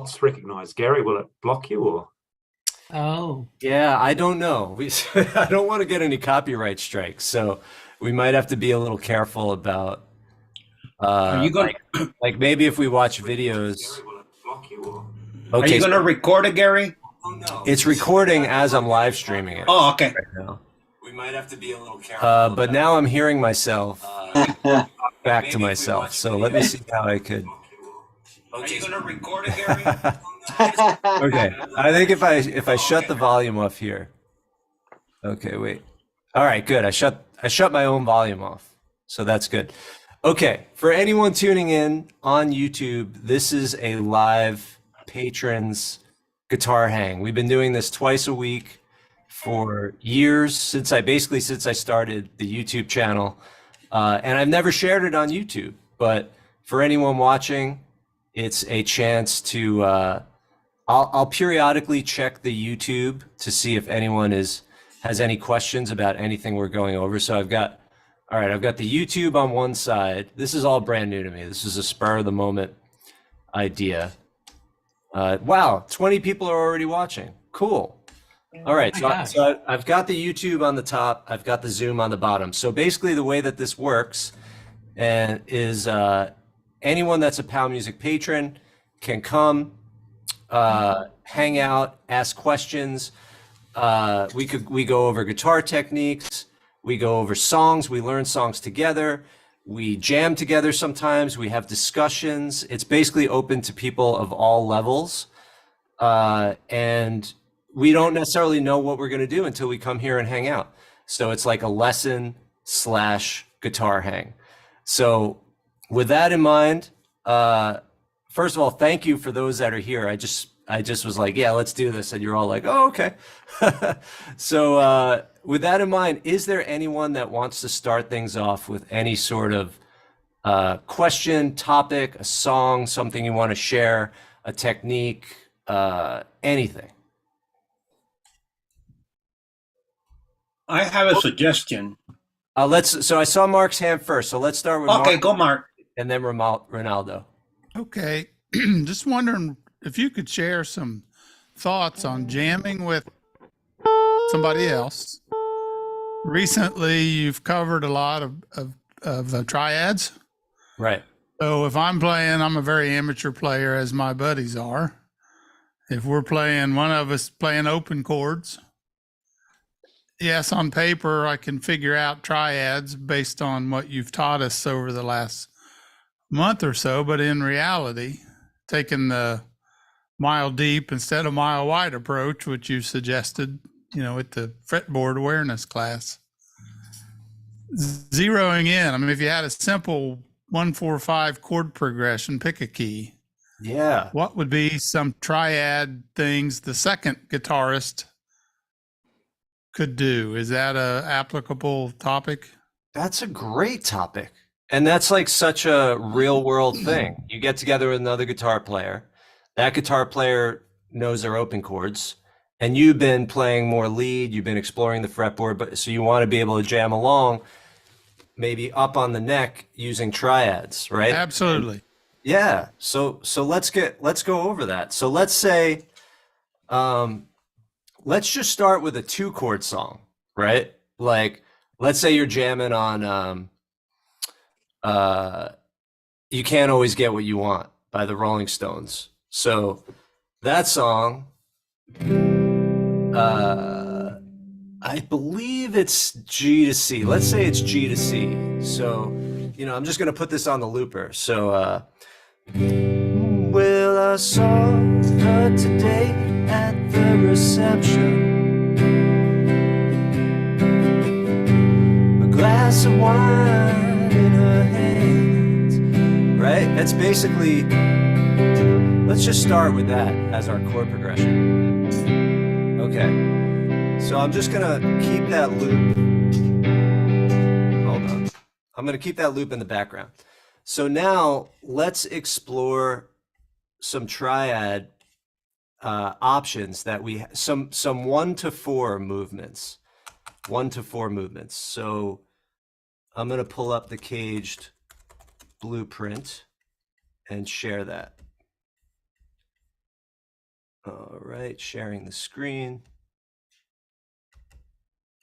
It's recognized. Gary, will it block you or? Oh, Yeah, I don't know. I don't want to get any copyright strikes, so we might have to be a little careful about Are you going? like maybe if we watch videos. Gary, will it block you or? Are you Okay, going to record it, Gary? it's recording as I'm live streaming it Oh, okay. right now. We might have to be a little careful. But now I'm hearing myself back to myself. So let me see how I could. Are you going to record it, Gary? Okay, I think if I shut the volume off here. Okay, wait. All right, good. I shut my own volume off, so that's good. Okay, for anyone tuning in on YouTube, this is a live patrons guitar hang. We've been doing this twice a week for years since I started the YouTube channel, and I've never shared it on YouTube. But for anyone watching, it's a chance to. I'll periodically check the YouTube to see if anyone has any questions about anything we're going over. So I've got the YouTube on one side. This is all brand new to me. This is a spur of the moment idea. Wow, 20 people are already watching. Cool. All right, so I've got the YouTube on the top. I've got the Zoom on the bottom. So basically the way that this works is anyone that's a PAL Music patron can come, hang out, ask questions. We go over guitar techniques. We go over songs. We learn songs together. We jam together sometimes. We have discussions. It's basically open to people of all levels. And we don't necessarily know what we're going to do until we come here and hang out. So it's like a lesson / guitar hang. So with that in mind, first of all, thank you for those that are here. I just was like, yeah, let's do this. And you're all like, oh, okay. So with that in mind, is there anyone that wants to start things off with any sort of question, topic, a song, something you want to share, a technique, anything? I have a suggestion. So I saw Mark's hand first. So let's start with Okay, Mark, go, Mark. and then Ronaldo. Okay, just wondering if you could share some thoughts on jamming with somebody else. Recently, you've covered a lot of triads. Right. So if I'm playing, I'm a very amateur player, as my buddies are. If we're playing, one of us playing open chords, yes, on paper, I can figure out triads based on what you've taught us over the last month or so, but in reality, taking the mile deep instead of mile wide approach, which you suggested, with the fretboard awareness class, zeroing in. I mean, if you had a simple 1-4-5 chord progression, pick a key. Yeah. What would be some triad things the second guitarist could do? Is that a applicable topic? That's a great topic. And that's like such a real world thing. You get together with another guitar player. That guitar player knows their open chords, and you've been playing more lead, you've been exploring the fretboard, but so you want to be able to jam along, maybe up on the neck using triads, right? Absolutely. Yeah. So let's go over that. So let's say let's just start with a 2-chord song, right? Like let's say you're jamming on You Can't Always Get What You Want by the Rolling Stones. So that song, I believe it's G to C. Let's say it's G to C. So, I'm just going to put this on the looper. So, well, I saw her today at the reception. A glass of wine in her hands. Right? That's basically, let's just start with that as our chord progression. Okay. So I'm just gonna keep that loop. Hold on. I'm gonna keep that loop in the background. So now let's explore some triad options that some 1 to 4 movements. 1 to 4 movements. So I'm gonna pull up the caged blueprint and share that. All right, sharing the screen.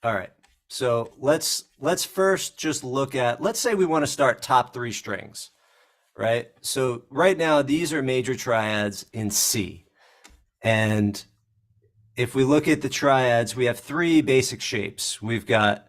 All right, so let's first just look at, let's say we want to start top 3 strings, right? So right now, these are major triads in C. And if we look at the triads, we have 3 basic shapes. We've got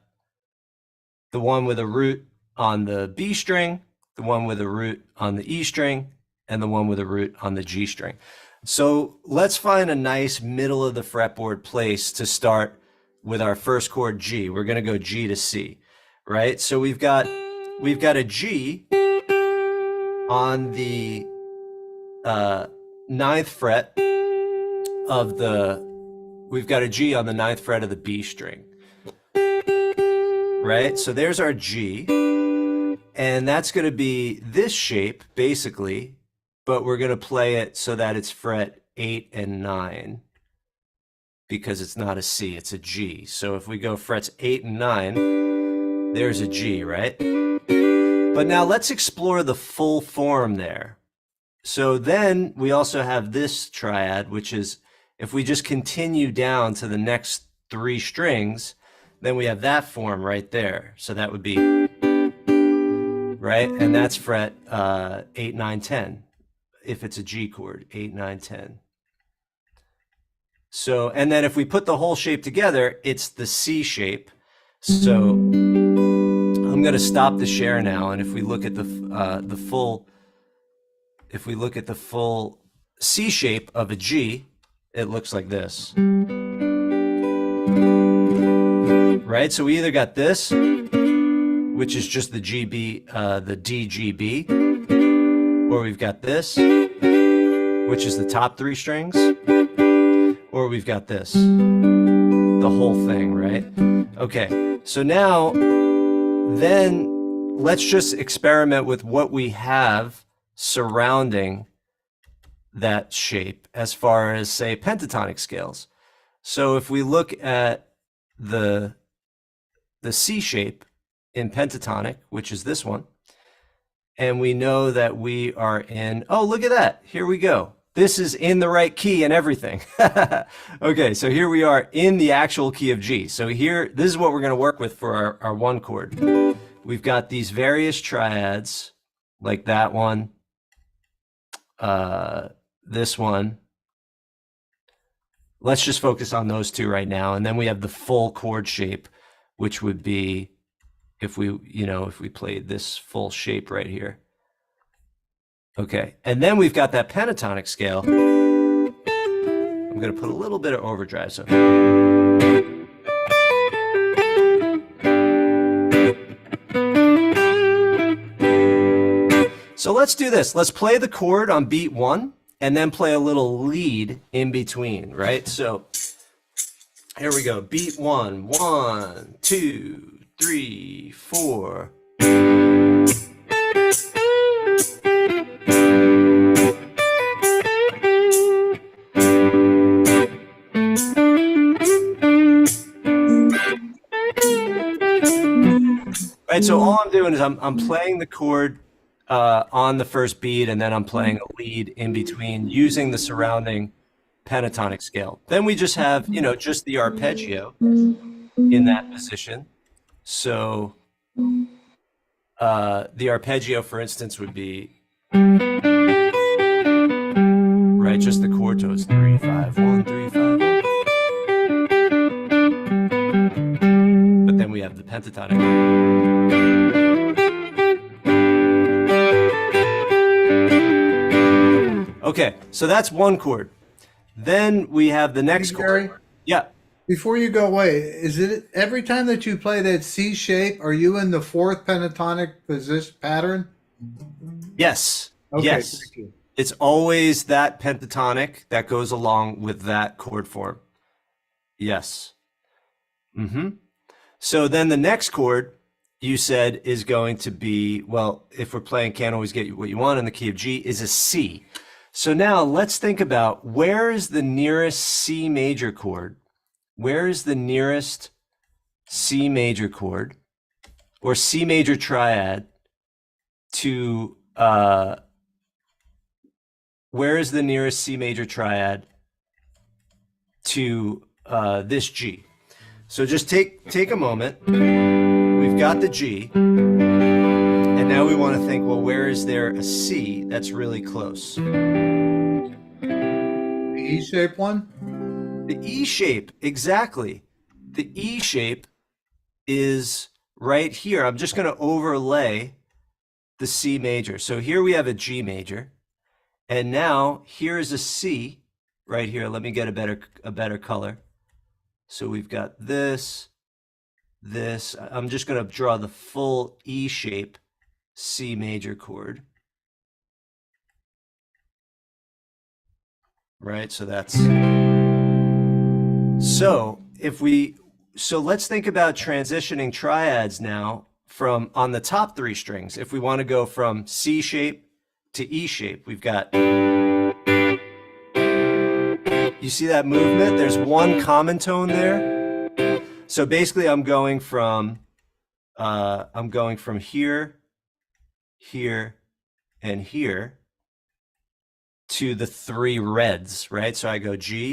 the one with a root on the B string, the one with a root on the E string, and the one with a root on the G string. So let's find a nice middle of the fretboard place to start with our first chord G. We're going to go G to C, right? So we've got a G on the 9th fret of the, we've got a G on the 9th fret of the B string, right? So there's our G, and that's going to be this shape basically, but we're going to play it so that it's fret 8 and 9 because it's not a C, it's a G. So if we go frets 8 and 9, there's a G, right? But now let's explore the full form there. So then we also have this triad, which is if we just continue down to the next 3 strings, then we have that form right there. So that would be, right? And that's fret 8, 9, 10. If it's a G chord, 8, 9, 10. So, and then if we put the whole shape together, it's the C shape. So I'm going to stop the share now. And if we look at the full C shape of a G, it looks like this. Right? So we either got this, which is just the GB, the DGB, or we've got this, which is the top 3 strings, or we've got this, the whole thing, right? Okay, so now, then let's just experiment with what we have surrounding that shape as far as, say, pentatonic scales. So if we look at the C shape in pentatonic, which is this one, and we know that we are in, oh, look at that. Here we go. This is in the right key and everything. Okay, so here we are in the actual key of G. So here, this is what we're going to work with for our 1 chord. We've got these various triads, like that one, this one. Let's just focus on those 2 right now. And then we have the full chord shape, which would be if we played this full shape right here. Okay, and then we've got that pentatonic scale. I'm going to put a little bit of overdrive. So let's do this. Let's play the chord on beat 1 and then play a little lead in between, right? So here we go. Beat 1, 1, 2, 3, 4. Right, so all I'm doing is I'm playing the chord on the first beat, and then I'm playing a lead in between using the surrounding pentatonic scale. Then we just have, just the arpeggio in that position. So the arpeggio, for instance, would be, right, just the chord tones, 3, 5, 1, 3, 5. But then we have the pentatonic. Okay, so that's 1 chord. Then we have the next chord. Yeah. Before you go away, is it every time that you play that C shape, are you in the 4th pentatonic position pattern? Yes. Okay, yes. thank you. It's always that pentatonic that goes along with that chord form. Yes. So then the next chord you said is going to be, well, if we're playing Can't Always Get What You Want in the key of G, is a C. So now let's think about where is the nearest C major chord? Where is the nearest C major chord or C major triad to, where is the nearest C major triad to this G. So just take a moment. We've got the G, and now we want to think, well, where is there a C that's really close? The E-shaped one? The E shape, exactly. The E shape is right here. I'm just going to overlay the C major. So here we have a G major, and now here is a C right here. Let me get a better color. So we've got this. I'm just going to draw the full E shape C major chord. Right? So that's so let's think about transitioning triads now from on the top three strings. If we want to go from C shape to E shape, we've got, you see that movement? There's one common tone there. So basically I'm going from here, here, and here to the three reds, right? So I go G,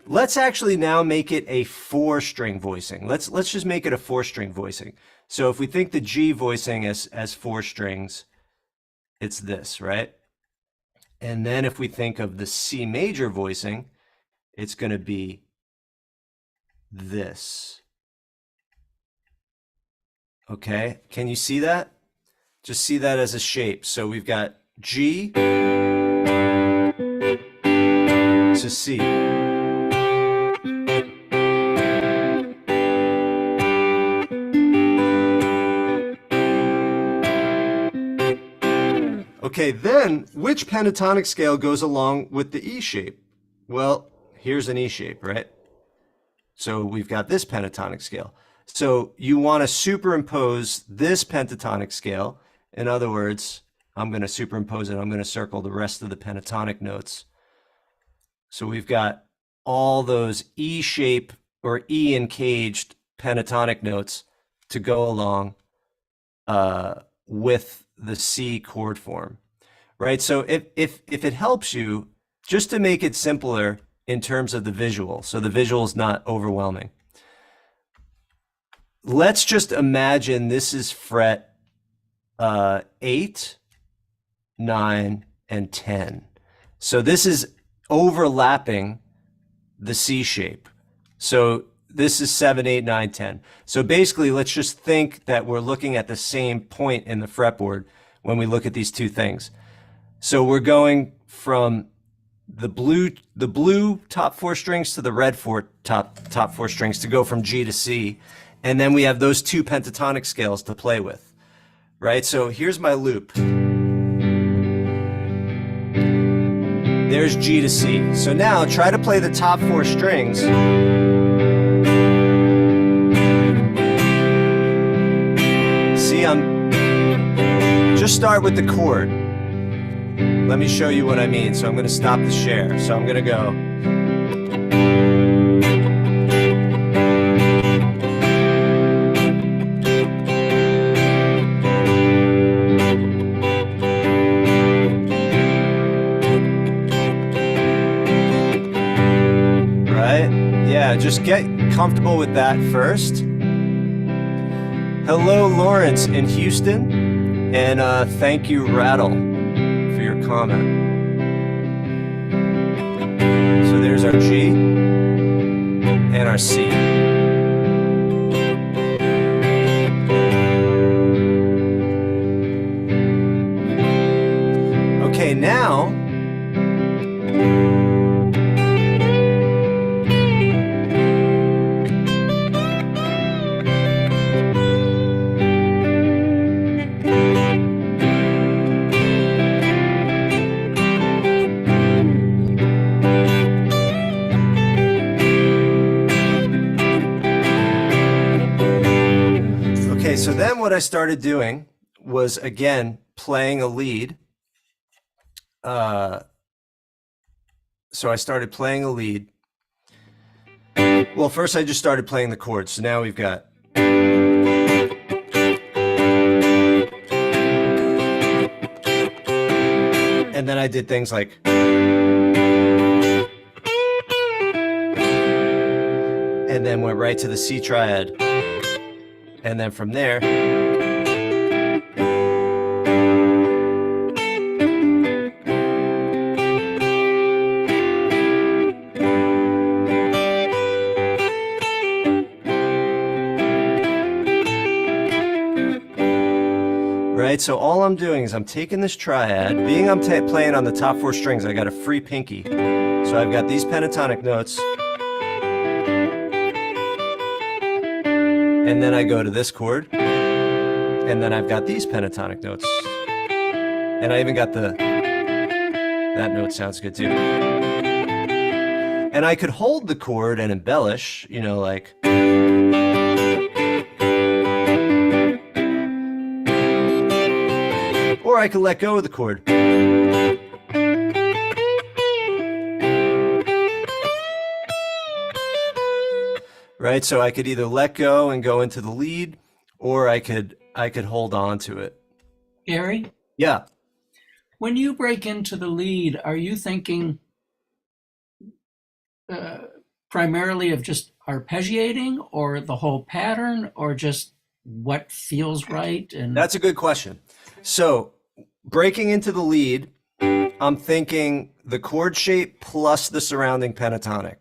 let's actually now make it a 4-string voicing. Let's just make it a 4-string voicing. So if we think the G voicing as 4 strings, it's this, right? And then if we think of the C major voicing, it's going to be this. Okay, can you see that? Just see that as a shape. So we've got G to C. Okay, then which pentatonic scale goes along with the E shape? Well, here's an E shape, right? So we've got this pentatonic scale. So you want to superimpose this pentatonic scale. In other words, I'm going to superimpose it. I'm going to circle the rest of the pentatonic notes. So we've got all those E shape or E encaged pentatonic notes to go along with the C chord form, right? So if it helps you, just to make it simpler in terms of the visual, so the visual is not overwhelming, let's just imagine this is fret 8, 9, and 10. So this is overlapping the C shape. So this is 7, 8, 9, 10. So basically, let's just think that we're looking at the same point in the fretboard when we look at these two things. So we're going from the blue top 4 strings to the red top 4 strings to go from G to C. And then we have those 2 pentatonic scales to play with, right? So here's my loop. There's G to C. So now try to play the top 4 strings. See, just start with the chord. Let me show you what I mean. So I'm going to stop the share. So I'm going to go. Just get comfortable with that first. Hello, Lawrence in Houston, and thank you, Rattle, for your comment. So there's our G and our C. Okay, now so then what I started doing was, again, playing a lead. So I started playing a lead. Well, first I just started playing the chords. So now we've got. And then I did things like, and then went right to the C triad. And then from there, right? So all I'm doing is I'm taking this triad, being I'm playing on the top 4 strings, I got a free pinky. So I've got these pentatonic notes. And then I go to this chord. And then I've got these pentatonic notes. And I even got that note sounds good too. And I could hold the chord and embellish, you know, like. Or I could let go of the chord. Right, so I could either let go and go into the lead, or I could hold on to it. Gary, Yeah. when you break into the lead, are you thinking primarily of just arpeggiating, or the whole pattern, or just what feels right? And That's a good question. So breaking into the lead, I'm thinking the chord shape plus the surrounding pentatonic.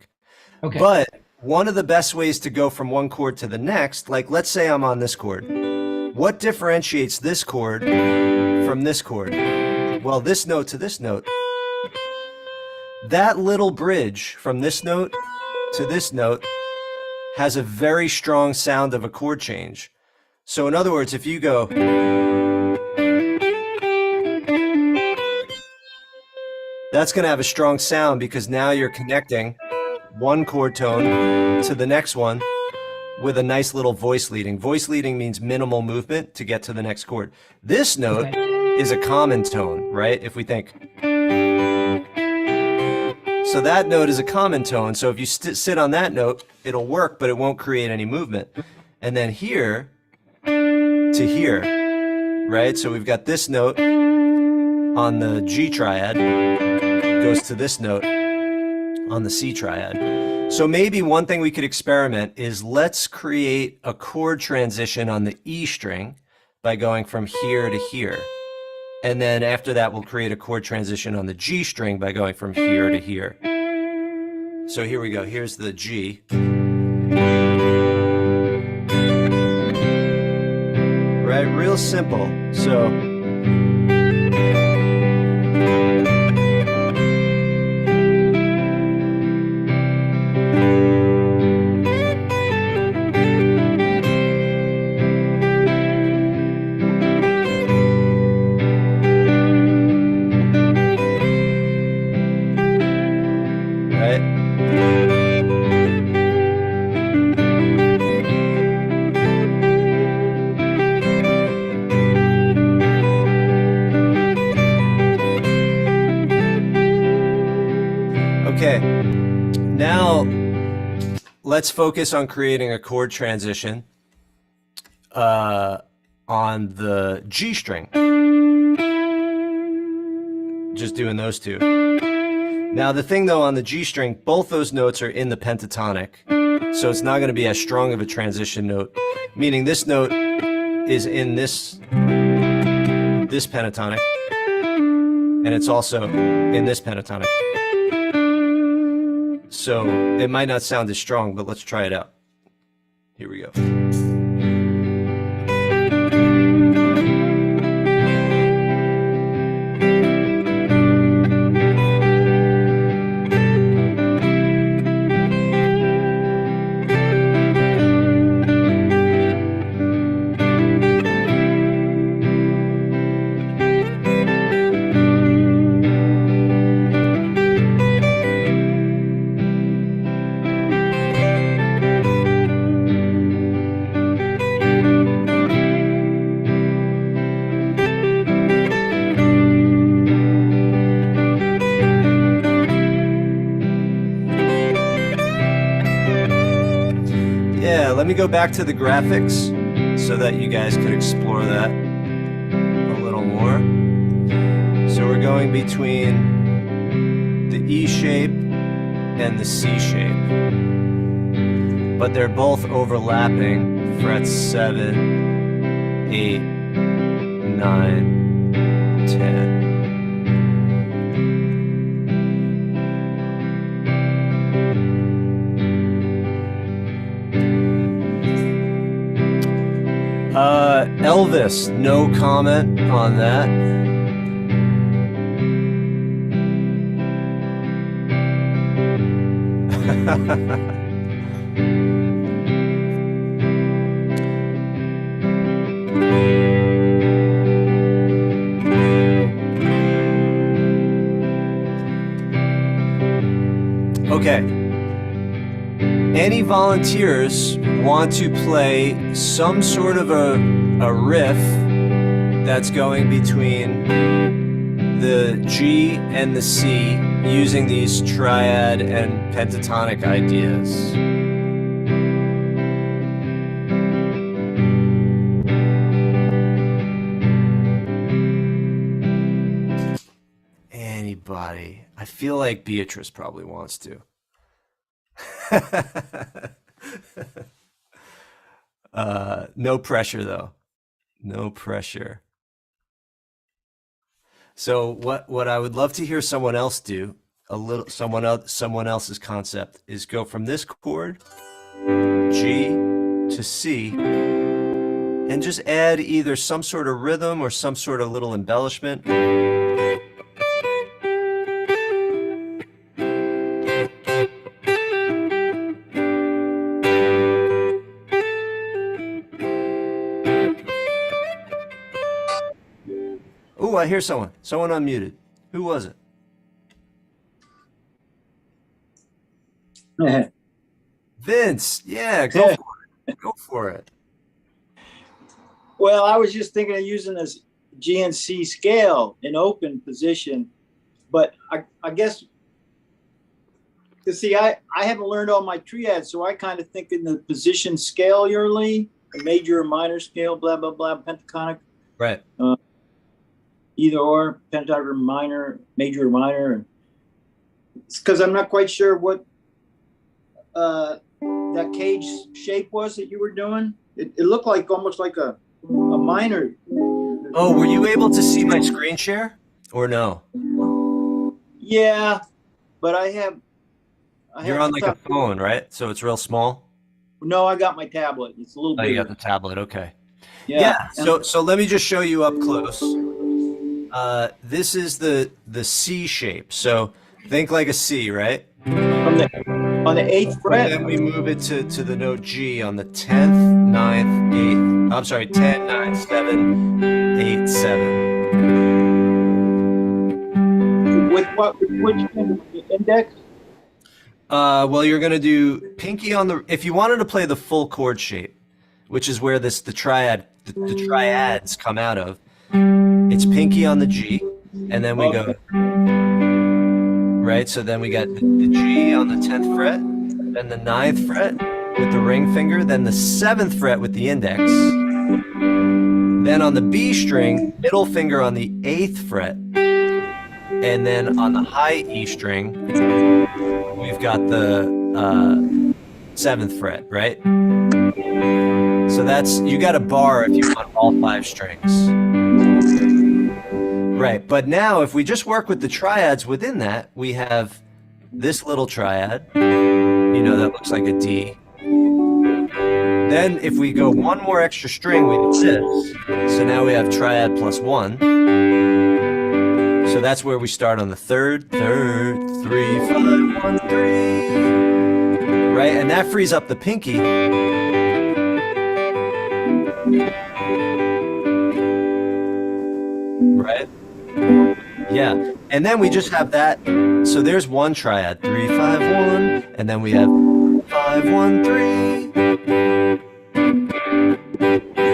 okay. But one of the best ways to go from one chord to the next, like let's say I'm on this chord. What differentiates this chord from this chord? Well, this note to this note. That little bridge from this note to this note has a very strong sound of a chord change. So in other words, if you go, that's going to have a strong sound because now you're connecting one chord tone to the next one with a nice little voice leading. Voice leading means minimal movement to get to the next chord. This note is a common tone, right? If we think. So that note is a common tone. So if you sit on that note, it'll work, but it won't create any movement. And then here to here, right? So we've got this note on the G triad, goes to this note on the C triad. So maybe one thing we could experiment is let's create a chord transition on the E string by going from here to here. And then after that, we'll create a chord transition on the G string by going from here to here. So here we go. Here's the G. Right, real simple. So okay, now let's focus on creating a chord transition on the G string. Just doing those two. Now the thing though, on the G string, both those notes are in the pentatonic, so it's not going to be as strong of a transition note, meaning this note is in this pentatonic, and it's also in this pentatonic. So it might not sound as strong, but let's try it out. Here we go. Let me go back to the graphics so that you guys could explore that a little more. So we're going going between the E shape and the C shape. But they're both overlapping frets 7, 8, 9, 10. Elvis, no comment on that. Okay. Any volunteers want to play some sort of a riff that's going between the G and the C using these triad and pentatonic ideas? Anybody? I feel like Beatrice probably wants to. No pressure though. No pressure. So what I would love to hear someone else do, someone else's concept, is go from this chord G to C and just add either some sort of rhythm or some sort of little embellishment. Oh, I hear someone. Someone unmuted. Who was it? Vince. Yeah, go for it. Go for it. Well, I was just thinking of using this G and C scale in open position, but I guess, because see, I haven't learned all my triads, so I kind of think in the position scalarly, the major or minor scale, blah, blah, blah, pentatonic. Right. Either or, pentatonic or minor, major or minor. It's because I'm not quite sure what that cage shape was that you were doing. It looked like almost like a minor. Oh, were you able to see my screen share or no? Yeah, but I have You're on like a phone, right? So it's real small? No, I got my tablet. It's a little bigger. Oh, you got the tablet. Okay. Yeah. So let me just show you up close. This is the C shape. So think like a C, right? On the 8th fret. And then we move it to the note G on the 10th, 9th, 8th. I'm sorry, 10, 9, 7, 8, 7. With what? With which index? Well, you're gonna do pinky on the. If you wanted to play the full chord shape, which is where the triads come out of, it's pinky on the G, and then we go right. So then we got the G on the 10th fret, then the 9th fret with the ring finger, then the 7th fret with the index. Then on the B string, middle finger on the 8th fret, and then on the high E string, we've got the 7th fret, right? So you got a bar if you want all 5 strings. Right, but now if we just work with the triads within that, we have this little triad, that looks like a D. Then if we go one more extra string, we do this. So now we have triad plus 1. So that's where we start on the third, 3, 5, 1, 3. Right, and that frees up the pinky. Right? Yeah, and then we just have that. So there's one triad, 3, 5, 1, and then we have 5, 1, 3.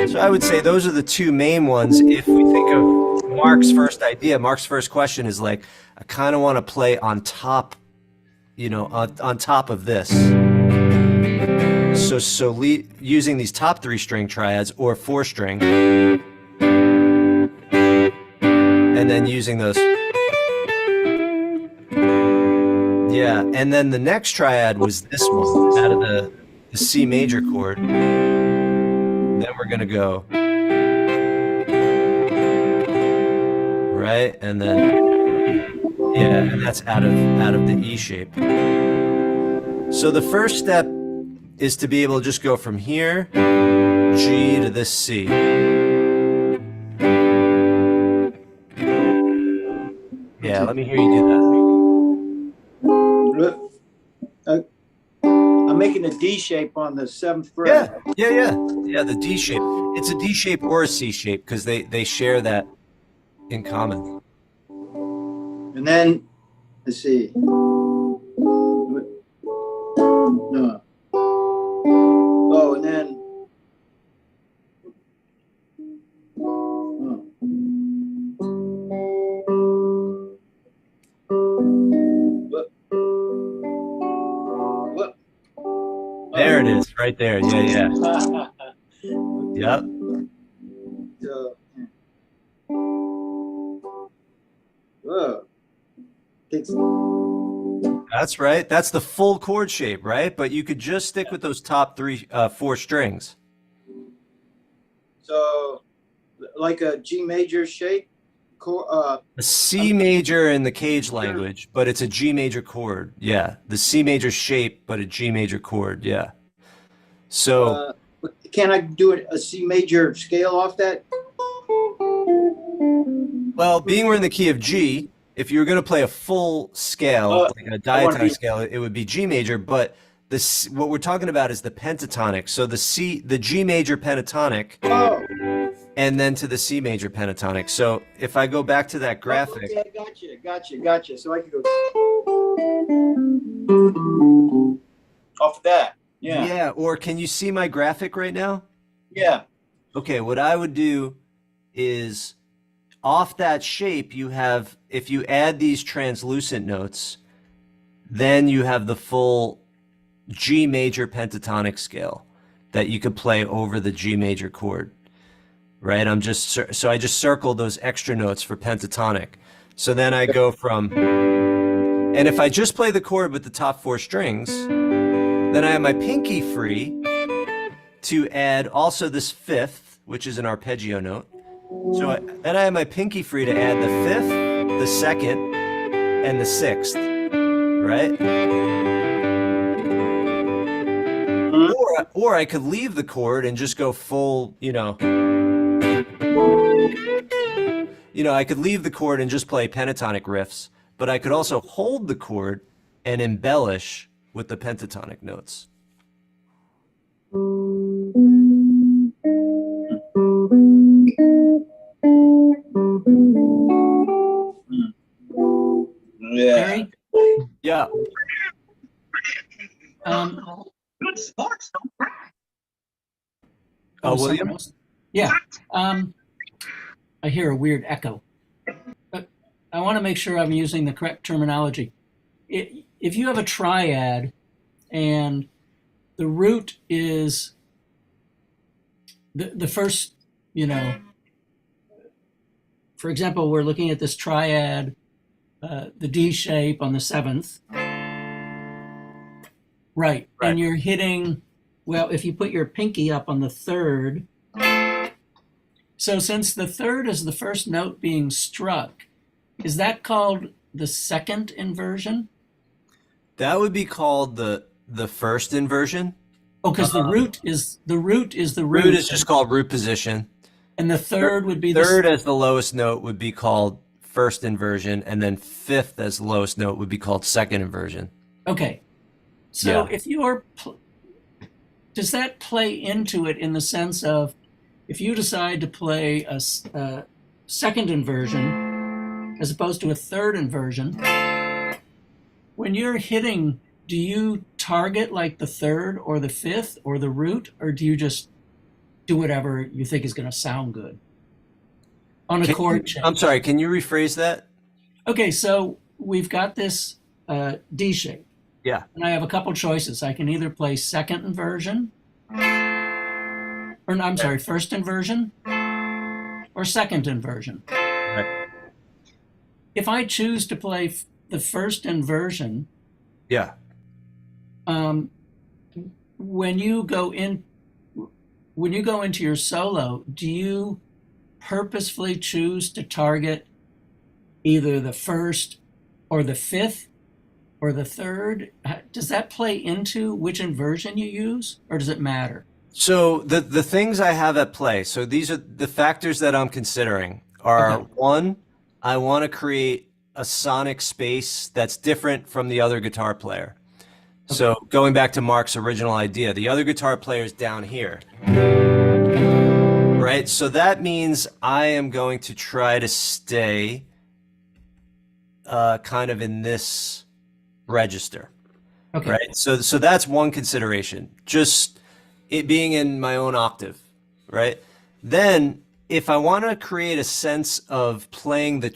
So I would say those are the two main ones. If we think of Mark's first idea, Mark's first question is like, I kind of want to play on top, on top of this. So using these top 3 string triads or 4 string, and then using those Yeah, and then the next triad was this one out of the C major chord. Then we're gonna go right, and then yeah, and that's out of the E shape. So the first step is to be able to just go from here, G to this C. Yeah, let me hear you do that. I'm making a D shape on the 7th fret. Yeah, the D shape. It's a D shape or a C shape because they share that in common. And then, let's see. No. Oh, and then. Oh. What? There it is, right there. Yeah. Yep. Whoa. That's right. That's the full chord shape, right? But you could just stick with those top 4 strings. So, like a G major shape? A C major in the cage language, but it's a G major chord. Yeah. The C major shape, but a G major chord. Yeah. So. Can I do a C major scale off that? Well, being we're in the key of G, if you were going to play a full scale, like a diatonic scale, it would be G major. But what we're talking about is the pentatonic. So the G major pentatonic, and then to the C major pentatonic. So if I go back to that graphic, Okay, gotcha. So I can go off of that. Yeah. Yeah. Or can you see my graphic right now? Yeah. Okay. What I would do is off that shape, you have, if you add these translucent notes, then you have the full G major pentatonic scale that you could play over the G major chord, right? So I just circled those extra notes for pentatonic. So then I go from, and if I just play the chord with the top 4 strings, then I have my pinky free to add also this 5th, which is an arpeggio note. So then I have my pinky free to add the 5th, the 2nd, and the 6th, right? Or I could leave the chord and just go full, I could leave the chord and just play pentatonic riffs, but I could also hold the chord and embellish with the pentatonic notes. Barry? Yeah. Good sports. William? Else? Yeah. I hear a weird echo. But I want to make sure I'm using the correct terminology. If you have a triad and the root is the first, for example, we're looking at this triad, the D shape on the 7th. Right. And you're hitting, well, if you put your pinky up on the 3rd. So since the 3rd is the first note being struck, is that called the 2nd inversion? That would be called the first inversion. Oh, because the root is the root. Root is just called root position. And the 3rd would be third as the lowest note would be called first inversion, and then 5th as the lowest note would be called second inversion. Okay. So if you're, does that play into it in the sense of, if you decide to play a second inversion as opposed to a third inversion, when you're hitting, do you target like the 3rd or the 5th or the root, or do you just do whatever you think is going to sound good on a chord change? I'm sorry, can you rephrase that? Okay, so we've got this D shape. Yeah. And I have a couple choices. I can either play second inversion, or no, I'm sorry, first inversion, or second inversion. Right. If I choose to play the first inversion, Yeah. When you go into your solo, do you purposefully choose to target either the first or the fifth or the third? Does that play into which inversion you use, or does it matter? So the things I have at play, so these are the factors that I'm considering are Okay. one, I want to create a sonic space that's different from the other guitar player. So going back to Mark's original idea, the other guitar player is down here, right? So that means I am going to try to stay kind of in this register, Okay. right? So that's one consideration, just it being in my own octave, right? Then if I want to create a sense of playing the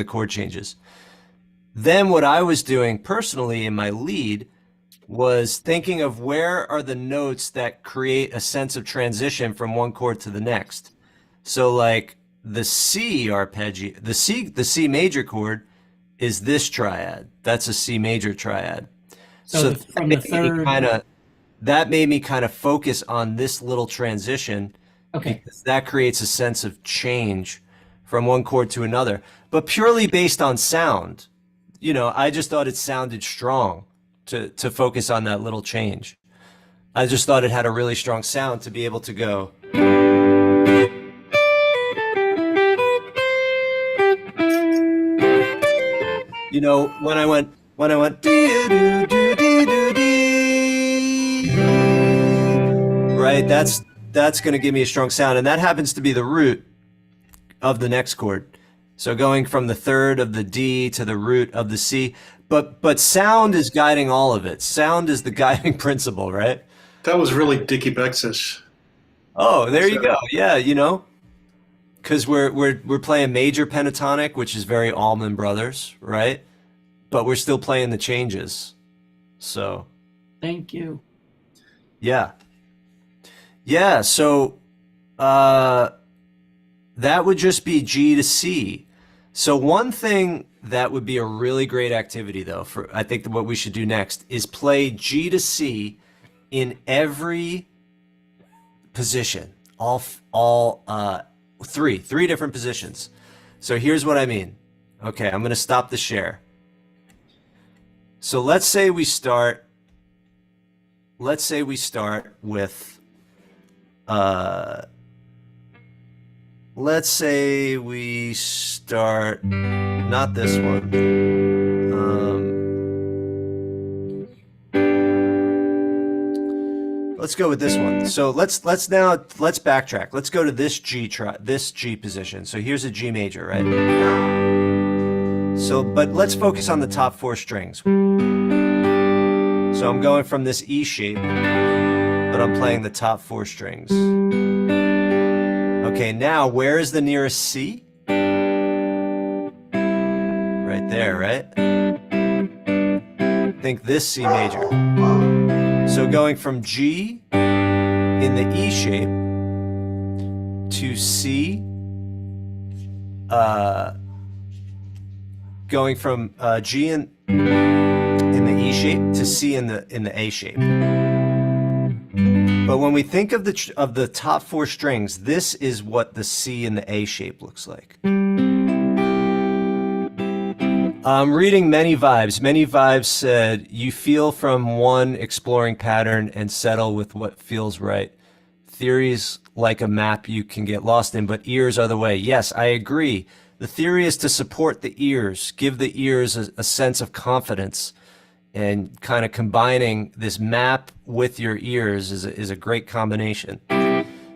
chord changes, then what I was doing personally in my lead was thinking of where are the notes that create a sense of transition from one chord to the next. So like the C arpeggio, the C major chord is this triad. That's a C major triad. So from the third, that made me kind of focus on this little transition. okay. Because that creates a sense of change from one chord to another, but purely based on sound. You know, I just thought it sounded strong to focus on that little change. I just thought it had a really strong sound to be able to go. You know, when I went right, that's going to give me a strong sound, and that happens to be the root of the next chord. So going from the third of the D to the root of the C, but sound is guiding all of it. Sound is the guiding principle, right? That was really Dickie Bexis. Oh, there you go. Yeah, you know, because we're playing major pentatonic, which is very Allman Brothers, right? But we're still playing the changes. So Thank you. yeah. So that would just be G to C. So one thing that would be a really great activity, though, for I think what we should do next is play G to C in every position, all three different positions. So here's what I mean. Okay, I'm going to stop the share. So let's say we start with let's say we start not this one. Let's go with this one. So let's backtrack. Let's go to this G position. So here's a G major, right? So, but let's focus on the top four strings. So I'm going from this E shape, but I'm playing the top four strings. Okay, now where is the nearest C? Right there, right? Think this C major. So going from G in the E shape to C, going from G in the E shape to C in the A shape. But when we think of the top four strings, this is what the C in the A shape looks like. I'm reading Many Vibes. Many Vibes said, you feel from one exploring pattern and settle with what feels right. Theories like a map you can get lost in, but ears are the way. Yes, I agree. The theory is to support the ears, give the ears a sense of confidence, and kind of combining this map with your ears is a great combination.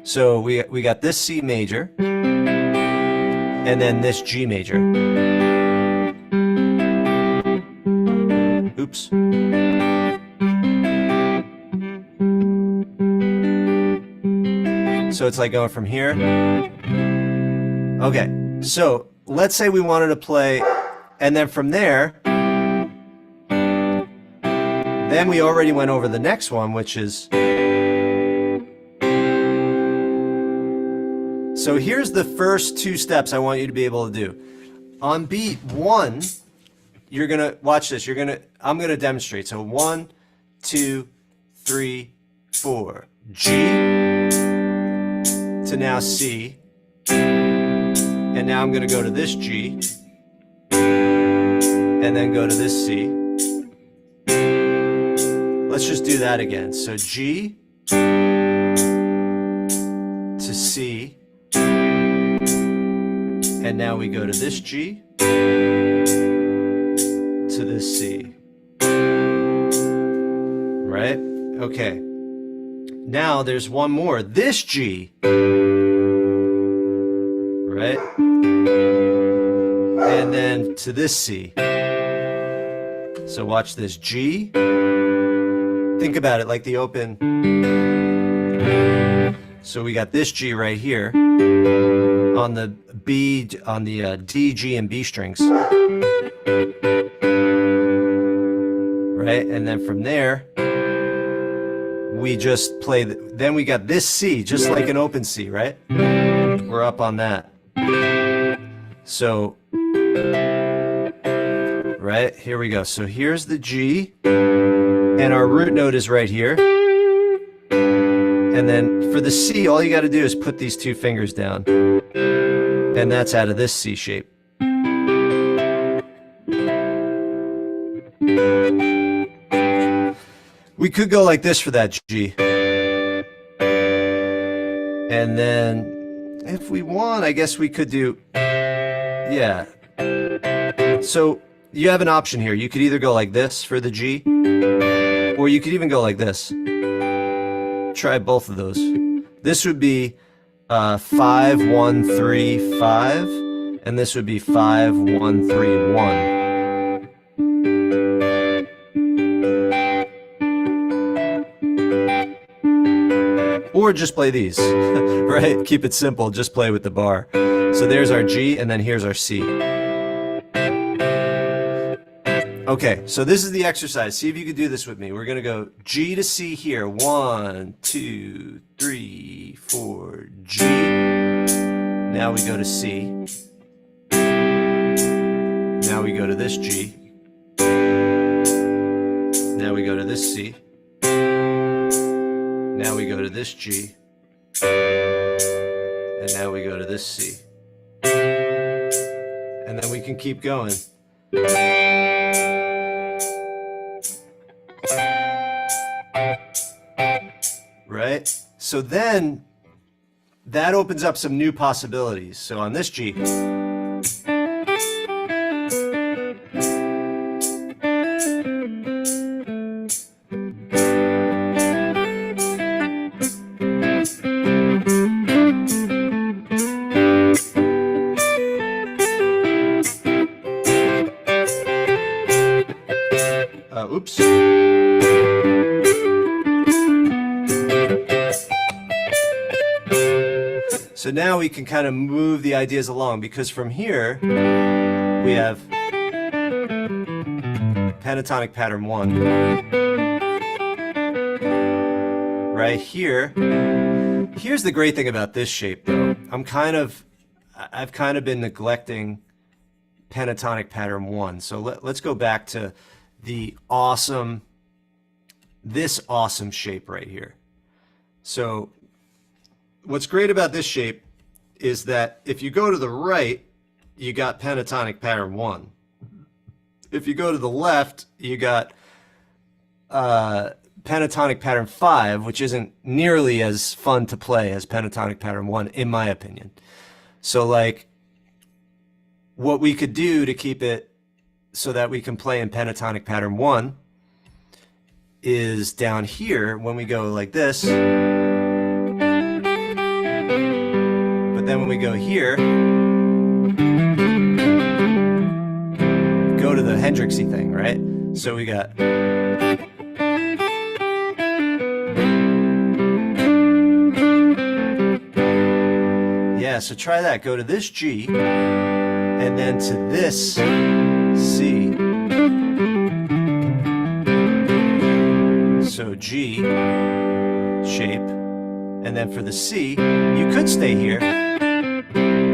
So we got this C major, and then this G major. Oops. So it's like going from here. Okay, so let's say we wanted to play, and then from there, then we already went over the next one, which is, so here's the first two steps I want you to be able to do. On beat one, you're gonna watch this. I'm gonna demonstrate. So 1, 2, 3, 4. G to now C, and now I'm gonna go to this G, and then go to this C. Let's just do that again. So G to C, and now we go to this G to this C. Right? Okay. Now there's one more. This G. Right? And then to this C. So watch this. G. Think about it like the open. So we got this G right here on the B, on the D, G, and B strings. Right? And then from there, we just play, then we got this C, just like an open C, right? We're up on that. So, right, here we go. So here's the G, and our root note is right here. And then for the C, all you got to do is put these two fingers down. And that's out of this C shape. We could go like this for that G. And then if we want, I guess we could do, yeah. So you have an option here. You could either go like this for the G, or you could even go like this. Try both of those. This would be 5, 1, 3, 5, and this would be 5, 1, 3, 1. Or just play these, right? Keep it simple, just play with the bar. So there's our G, and then here's our C. Okay, so this is the exercise. See if you can do this with me. We're gonna go G to C here. 1, 2, 3, 4, G. Now we go to C. Now we go to this G. Now we go to this C. Now we go to this G, and now we go to this C. And then we can keep going. Right? So then, that opens up some new possibilities. So on this G, oops. So now we can kind of move the ideas along, because from here we have pentatonic pattern 1. Right here. Here's the great thing about this shape though. I've kind of been neglecting pentatonic pattern 1. So let's go back to this awesome shape right here. So what's great about this shape is that if you go to the right, you got pentatonic pattern 1. If you go to the left, you got pentatonic pattern 5, which isn't nearly as fun to play as pentatonic pattern 1, in my opinion. So like, what we could do to keep it so that we can play in pentatonic pattern 1 is down here when we go like this. But then when we go here, go to the Hendrix-y thing, right? So we got, yeah, so try that. Go to this G, and then to this C. So G shape, and then for the C, you could stay here,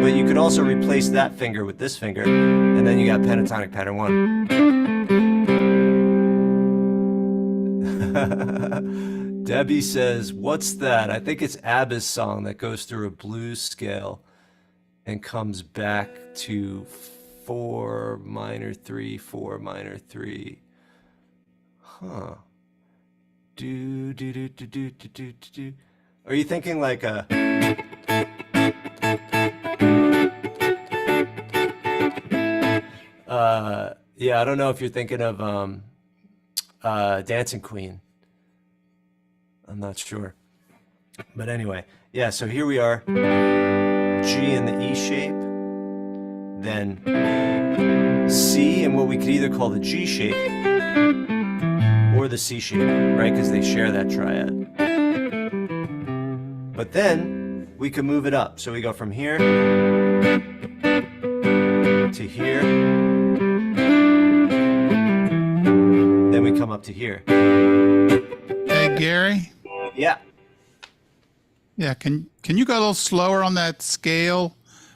but you could also replace that finger with this finger, and then you got pentatonic pattern 1. Debbie says, what's that? I think it's ABBA's song that goes through a blues scale and comes back to 4 minor 3, 4 minor 3. Huh. Do do do do do do do do. Are you thinking like a yeah, I don't know if you're thinking of Dancing Queen. I'm not sure. But anyway, yeah, so here we are. G in the E shape, then C in what we could either call the G shape or the C shape, right? Because they share that triad. But then we can move it up. So we go from here to here. Then we come up to here. Hey, Gary. Yeah. Yeah, can you go a little slower on that scale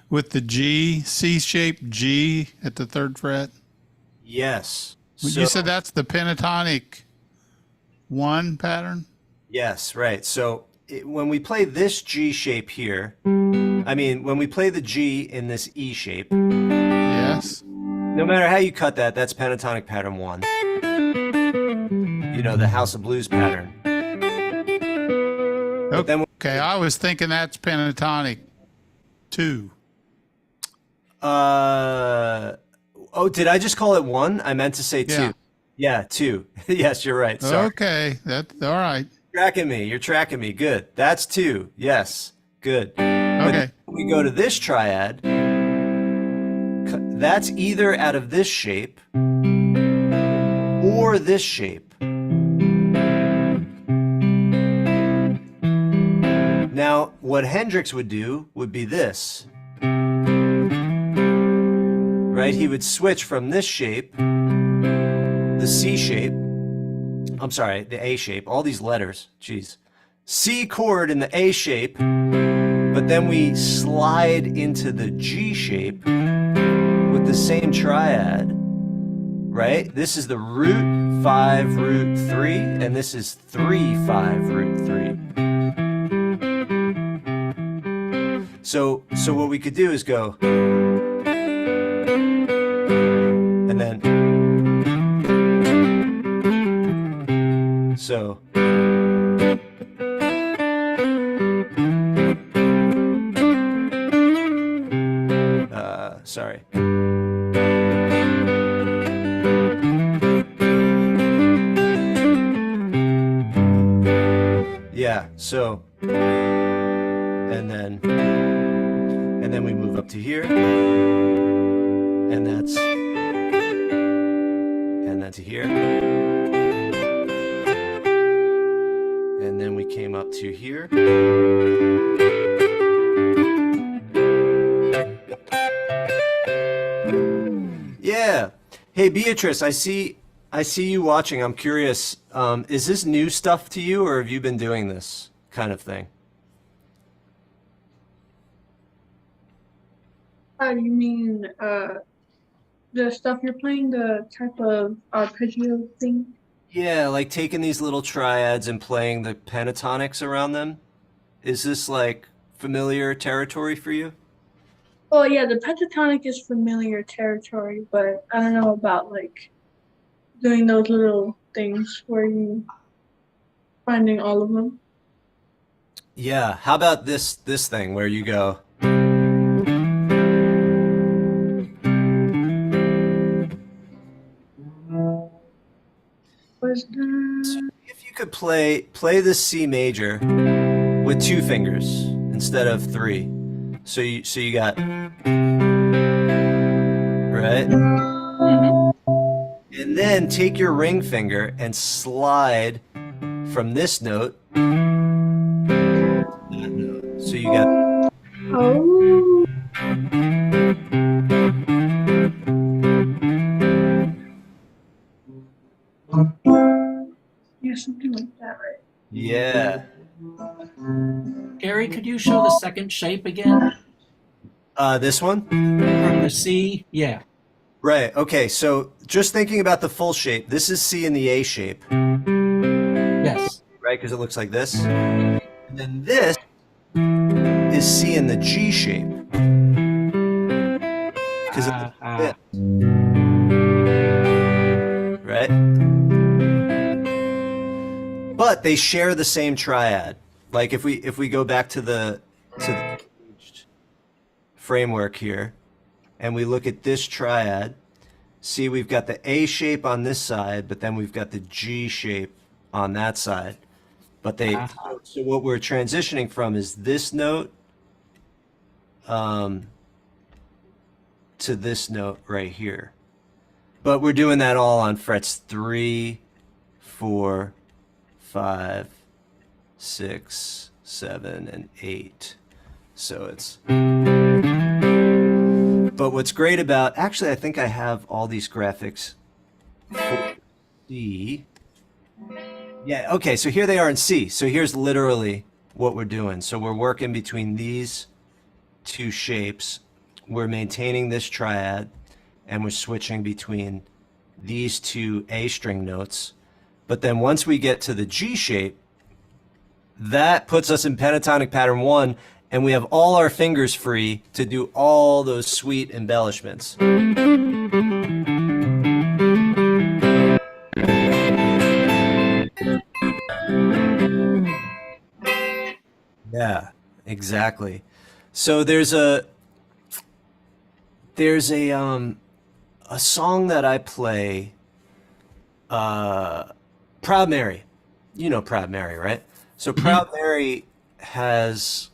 with the G, C-shaped G at the 3rd fret? Yes. You said that's the pentatonic 1 pattern? Yes, right. So when we play this G shape here, I mean, when we play the G in this E shape, yes. No matter how you cut that, that's pentatonic pattern 1. You know, the House of Blues pattern. But then Okay, I was thinking that's pentatonic 2. Oh, did I just call it 1? I meant to say 2. Yeah. Yeah, 2. Yes, you're right. Sorry. Okay, that's all right. You're tracking me. Good. That's 2. Yes. Good. Okay. When we go to this triad, that's either out of this shape or this shape. Now, what Hendrix would do would be this. Right? He would switch from this shape, the C shape, I'm sorry, the A shape, all these letters, geez. C chord in the A shape, but then we slide into the G shape with the same triad, right? This is the root 5 root 3, and this is 3 5 root 3. So what we could do is go, and then, so, sorry. Yeah, so, and then we move up to here, and then to here, and then we came up to here. Yeah. Hey, Beatrice, I see you watching. I'm curious, is this new stuff to you, or have you been doing this kind of thing? You mean the stuff you're playing, the type of arpeggio thing? Yeah, like taking these little triads and playing the pentatonics around them. Is this like familiar territory for you? Oh yeah, the pentatonic is familiar territory, but I don't know about like doing those little things where you finding all of them. Yeah, how about this thing where you go, if you could play the C major with 2 fingers instead of 3. So you got, right? And then take your ring finger and slide from this note to that note. So you got, Oh. Yeah, something like that, right? yeah. Gary, could you show the second shape again? This one? From the C, yeah. Right. Okay. So just thinking about the full shape, this is C in the A shape, Yes. right? Because it looks like this. And then this is C in the G shape. Because this, right? But they share the same triad. Like if we go back to the framework here, and we look at this triad, see we've got the A shape on this side, but then we've got the G shape on that side. But they so what we're transitioning from is this note to this note right here. But we're doing that all on frets 3, 4, 5, 6, 7, and 8. So it's... But what's great about, actually, I think I have all these graphics for C. Yeah, okay, so here they are in C. So here's literally what we're doing. So we're working between these two shapes. We're maintaining this triad, and we're switching between these two A string notes. But then once we get to the G shape, that puts us in pentatonic pattern 1, and we have all our fingers free to do all those sweet embellishments. Yeah, exactly. So there's a song that I play, Proud Mary. You know Proud Mary, right? So Proud Mary has,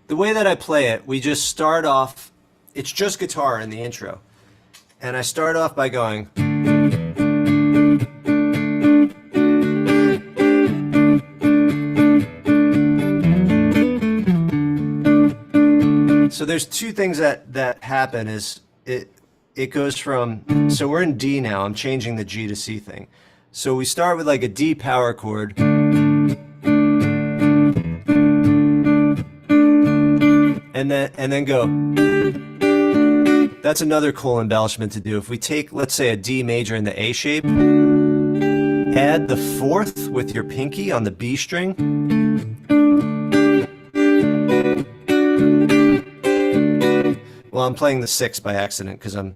the way that I play it, we just start off, it's just guitar in the intro. And I start off by going. So there's two things that happen is it goes from, so we're in D now, I'm changing the G to C thing. So we start with like a D power chord. And then go. That's another cool embellishment to do. If we take, let's say, a D major in the A shape, add the fourth with your pinky on the B string. Well, I'm playing the 6 by accident because I'm...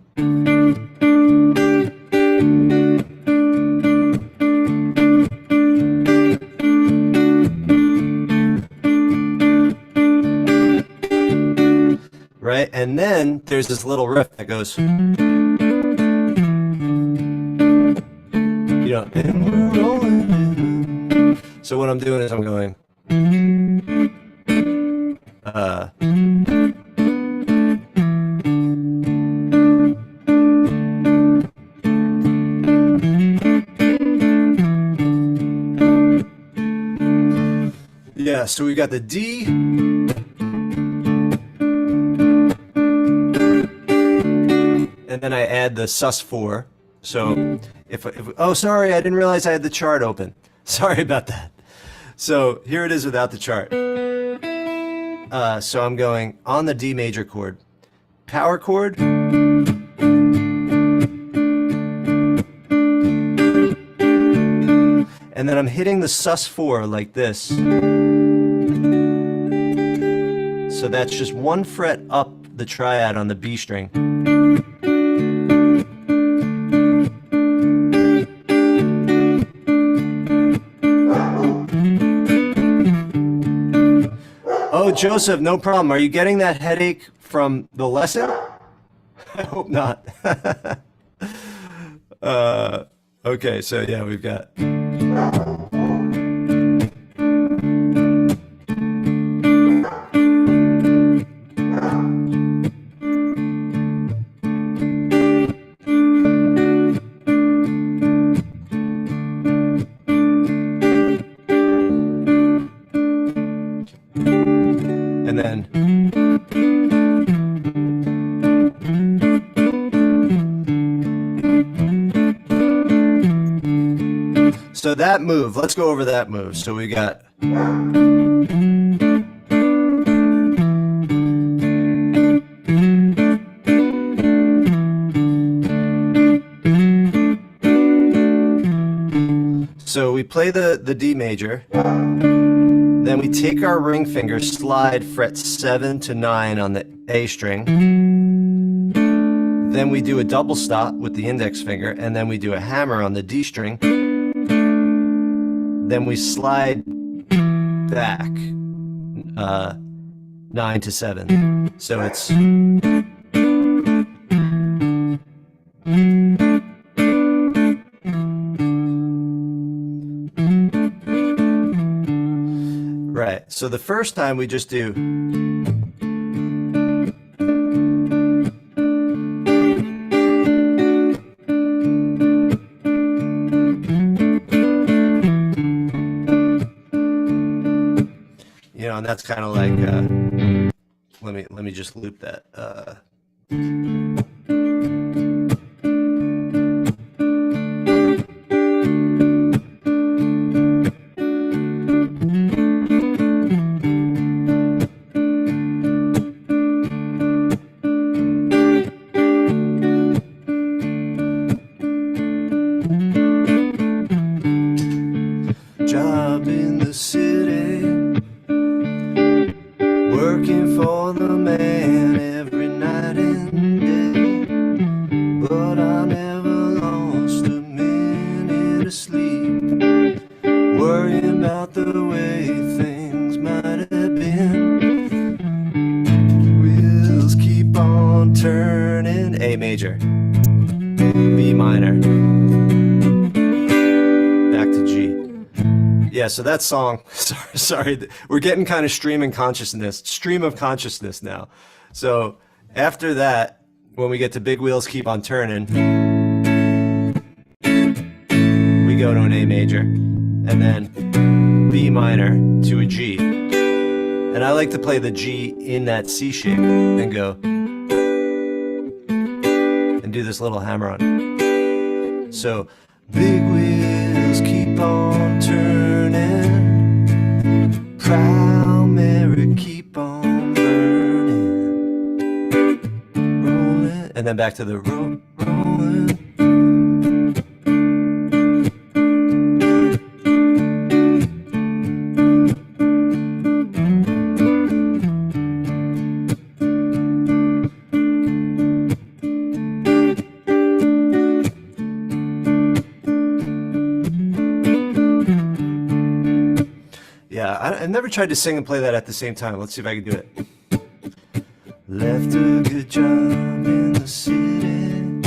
Right? And then there's this little riff that goes... You know, and we're rolling. So what I'm doing is I'm going... Yeah, so we got the D. And then I add the sus4. So if oh, sorry, I didn't realize I had the chart open. Sorry about that. So here it is without the chart. So I'm going on the D major chord, power chord, and then I'm hitting the sus4 like this. So that's just one fret up the triad on the B string. Oh, Joseph, no problem. Are you getting that headache from the lesson? I hope not. Okay, so yeah, we've got... And then... So that move, let's go over that move. So we got... play the D major, then we take our ring finger, slide fret 7 to 9 on the A string, then we do a double stop with the index finger, and then we do a hammer on the D string, then we slide back 9 to 7. So it's right. So the first time we just do and that's kind of like let me just loop that. Job in the city, working for the man every night and day, but I never lost a minute of sleep, worrying about the way things might have been. Wheels keep on turning. A major, B minor, back to G. Yeah, so that song, sorry, we're getting kind of stream of consciousness now. So after that, when we get to Big Wheels Keep on Turning, we go to an A major, and then B minor to a G. And I like to play the G in that C shape and go, and do this little hammer on it. So, big wheels keep on turning, proud Mary keep on burning, rolling, and then back to the rolling. I never tried to sing and play that at the same time. Let's see if I can do it. Left a good job in the city,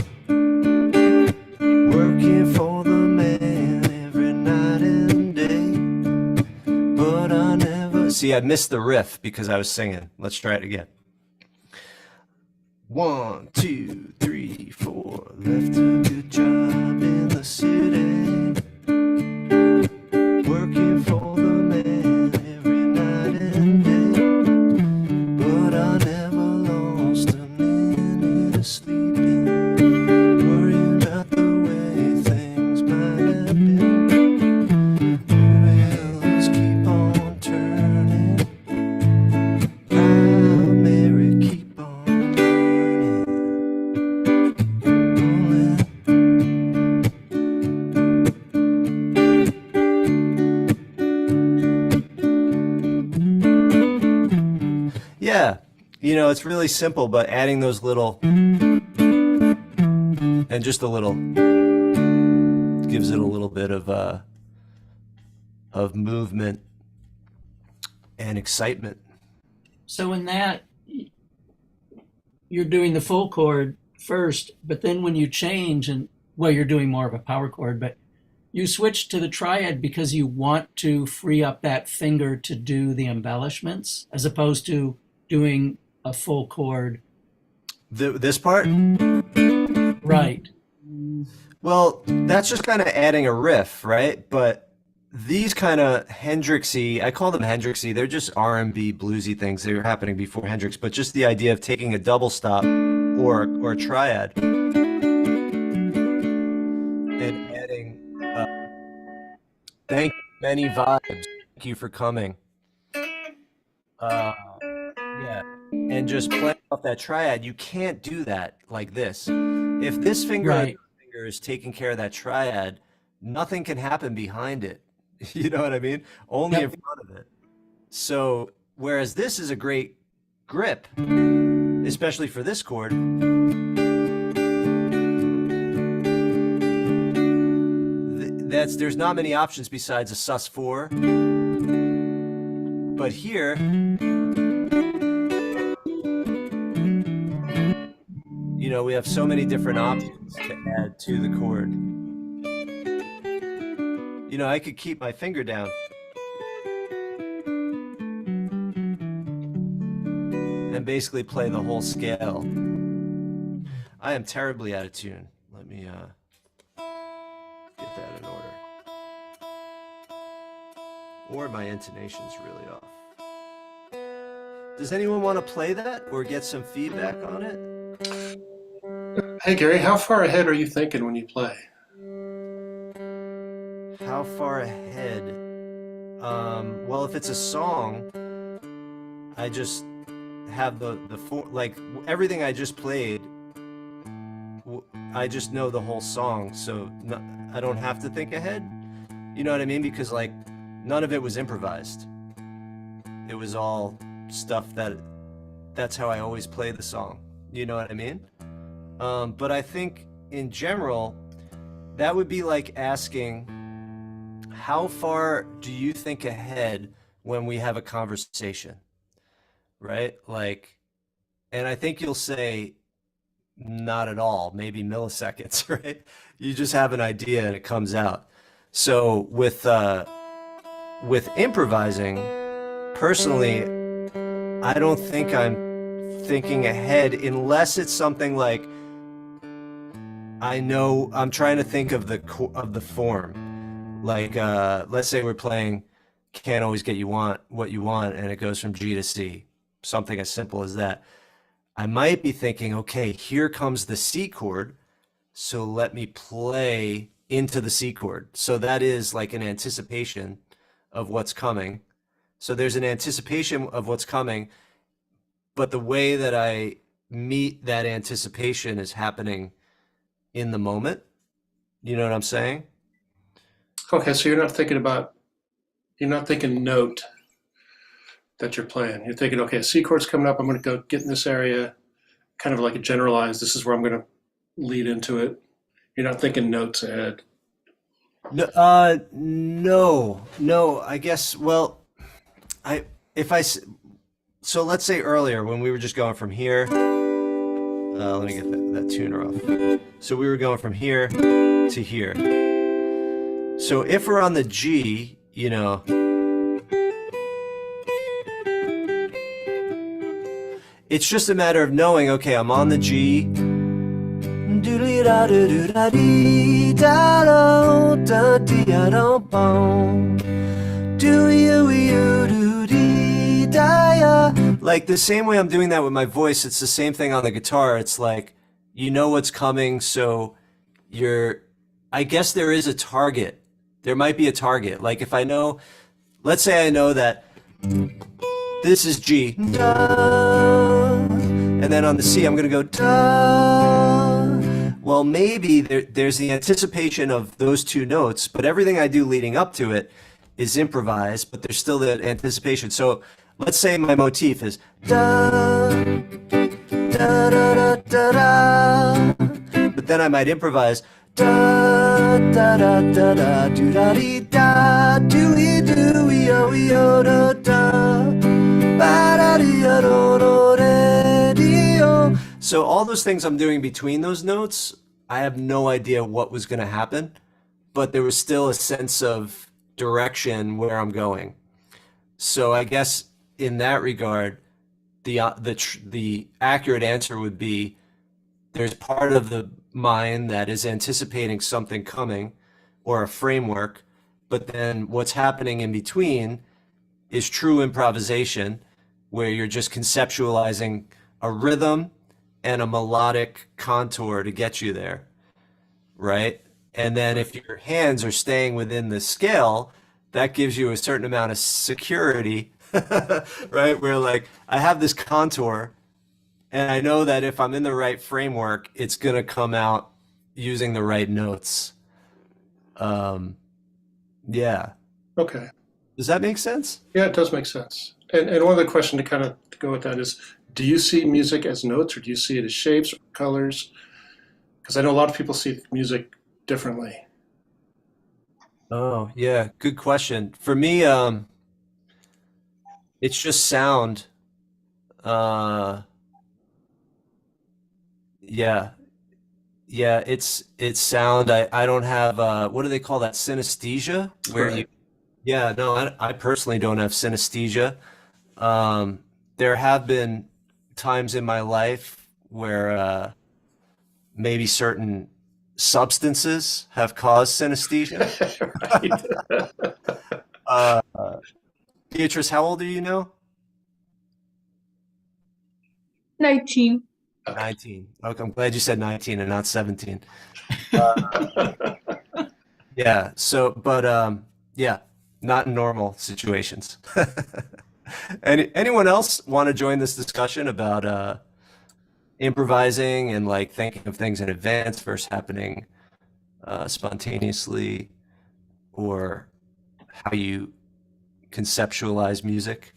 working for the man every night and day, but I never... See, I missed the riff because I was singing. Let's try it again. 1, 2, 3, 4. Left a good job in the city, working for the man. Sleeping, worrying about the way things might have been. Wheels keep on turning, proud Mary keep on rolling. Yeah, you know, it's really simple, but adding those little and just a little gives it a little bit of movement and excitement. So in that, you're doing the full chord first, but then when you change, and well, you're doing more of a power chord, but you switch to the triad because you want to free up that finger to do the embellishments, as opposed to doing a full chord. This part? Right. Well, that's just kind of adding a riff, right? But these kind of Hendrix-y, I call them Hendrix-y, they're just R&B bluesy things. They were happening before Hendrix, but just the idea of taking a double stop or a triad and adding thank you, many vibes. Thank you for coming. Yeah. And just playing off that triad, you can't do that like this. If this finger, right, is taking care of that triad, nothing can happen behind it. You know what I mean? Only Yep. in front of it. So, whereas this is a great grip, especially for this chord. There's not many options besides a sus4. But here, you know, we have so many different options to add to the chord. You know, I could keep my finger down and basically play the whole scale. I am terribly out of tune. Let me get that in order. Or my intonation's really off. Does anyone want to play that or get some feedback on it? Hey, Gary, how far ahead are you thinking when you play? How far ahead? Well, if it's a song, I just have the like everything I just played. I just know the whole song, so I don't have to think ahead. You know what I mean? Because like none of it was improvised. It was all stuff that's how I always play the song. You know what I mean? But I think in general, that would be like asking, how far do you think ahead when we have a conversation? Right? Like, and I think you'll say, not at all, maybe milliseconds, right? You just have an idea and it comes out. So with improvising, personally, I don't think I'm thinking ahead unless it's something like I know I'm trying to think of the form. Like let's say we're playing Can't Always Get You Want What You Want and it goes from G to C. Something as simple as that. I might be thinking, okay, here comes the C chord, so let me play into the C chord. So that is like an anticipation of what's coming. So there's an anticipation of what's coming, but the way that I meet that anticipation is happening in the moment. You know what I'm saying? Okay, so you're not thinking note that you're playing. You're thinking, okay, a C chord's coming up. I'm going to go get in this area, kind of like a generalized. This is where I'm going to lead into it. You're not thinking notes ahead. No, no. I guess. Well, so let's say earlier when we were just going from here. Let me get that tuner off. So we were going from here to here. So if we're on the G, you know. It's just a matter of knowing, okay, I'm on the G. Like the same way I'm doing that with my voice, it's the same thing on the guitar. It's like, you know what's coming, so I guess there is a target. There might be a target. Like if I know, let's say I know that this is G, and then on the C, I'm going to go da. Well, maybe there's the anticipation of those two notes, but everything I do leading up to it is improvised, but there's still that anticipation. So let's say my motif is da, da, da, da, da, da. But then I might improvise da, da, da, da, da, do, da, dee, da, do, ee, do, ee, oh, ee, oh, da, da. So all those things I'm doing between those notes, I have no idea what was going to happen, but there was still a sense of direction where I'm going. So I guess in that regard, the accurate answer would be there's part of the mind that is anticipating something coming or a framework, but then what's happening in between is true improvisation, where you're just conceptualizing a rhythm and a melodic contour to get you there, right? And then if your hands are staying within the scale, that gives you a certain amount of security, right? Where like, I have this contour and I know that if I'm in the right framework, it's gonna come out using the right notes. Yeah. Okay. Does that make sense? Yeah, it does make sense. And one other question to kind of go with that is, do you see music as notes or do you see it as shapes or colors? Because I know a lot of people see music differently. Oh, yeah, good question. For me, it's just sound. Yeah. Yeah, it's sound. I don't have what do they call that? Synesthesia? Where you Right. Yeah, no, I personally don't have synesthesia. There have been times in my life where maybe certain substances have caused synesthesia. Right. Uh, Beatrice, how old are you now? 19. 19. Okay, I'm glad you said 19 and not 17. Okay. Yeah, so, but yeah, not in normal situations. Anyone else want to join this discussion about improvising and like thinking of things in advance versus happening spontaneously, or how you conceptualize music?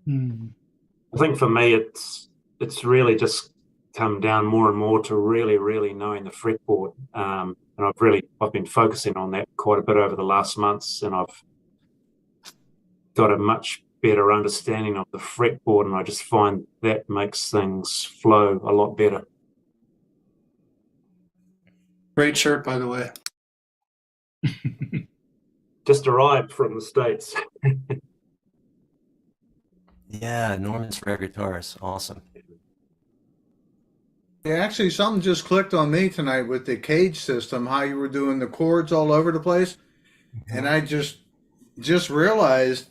I think for me, it's really just come down more and more to really knowing the fretboard. And I've been focusing on that quite a bit over the last months, and I've got a much better understanding of the fretboard, and I just find that makes things flow a lot better. Great shirt, by the way. Just arrived from the States. Yeah, Norman's rare guitars, awesome. Yeah, actually, something just clicked on me tonight with the cage system, how you were doing the chords all over the place. And I just realized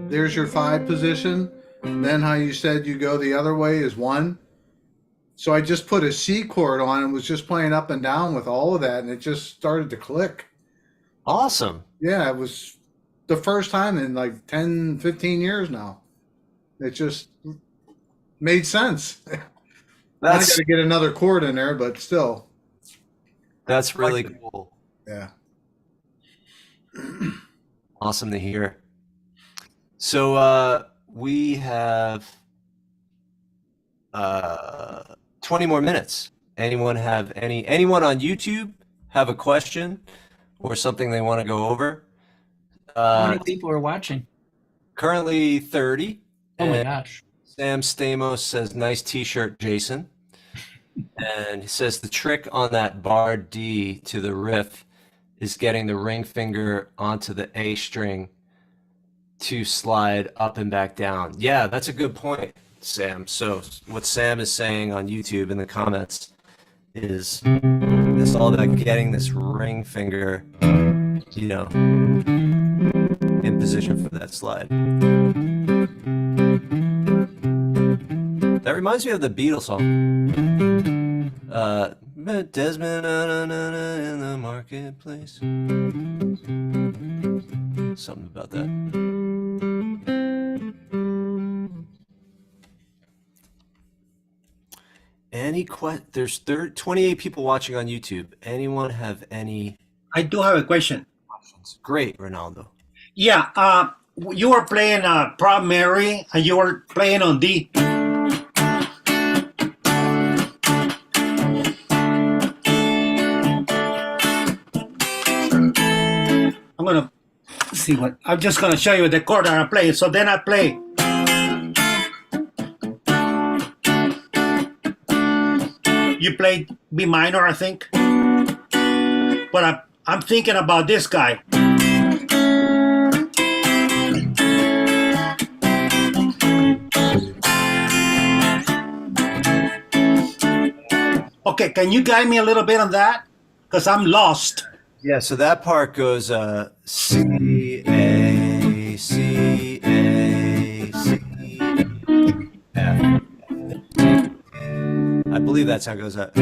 there's your 5 position. Then how you said you go the other way is 1. So I just put a C chord on and was just playing up and down with all of that, and it just started to click. Awesome. Yeah, it was the first time in like 10, 15 years now. It just made sense. I got That's to get another chord in there, but still. that's really cool. Yeah. Awesome to hear. So we have 20 more minutes. Anyone on YouTube have a question or something they want to go over? How many people are watching? Currently 30. Oh my And gosh. Sam Stamos says, "Nice t-shirt, Jason." And he says the trick on that bar D to the riff is getting the ring finger onto the A string to slide up and back down. Yeah, that's a good point, Sam. So what Sam is saying on YouTube in the comments is it's all about getting this ring finger, you know, in position for that slide. That reminds me of the Beatles song. Desmond in the marketplace. Something about that. There's 28 people watching on YouTube. Anyone have any I do have a question. questions? Great, Ronaldo. Yeah, you were playing Proud Mary and you were playing on D. I'm gonna see what I'm just gonna show you the chord that I play. So then I play. You played B minor, I think. But I'm thinking about this guy. Okay, can you guide me a little bit on that? Because I'm lost. Yeah, so that part goes C A C A C F. I believe that's how it goes up.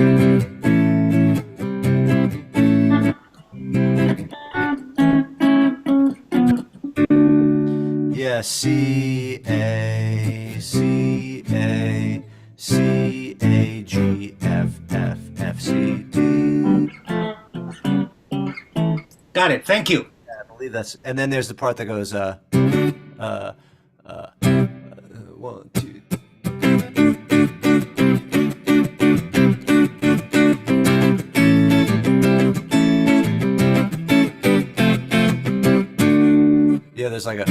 Yeah, C A C A C A G F F F C. got it. Thank you. Yeah, I believe that's. And then there's the part that goes 1, 2. Yeah, there's like a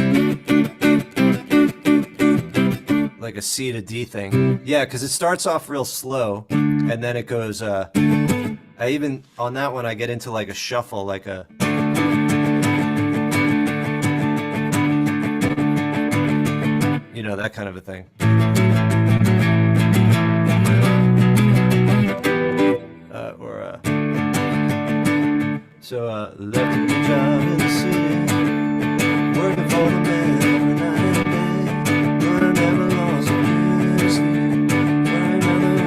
C to D thing. Yeah, because it starts off real slow, and then it goes. I even on that one I get into like a shuffle, like a. You know, that kind of a thing. Left a good job in the city, working for the man every night and day, but I never lost a minute of sleep, worrying on the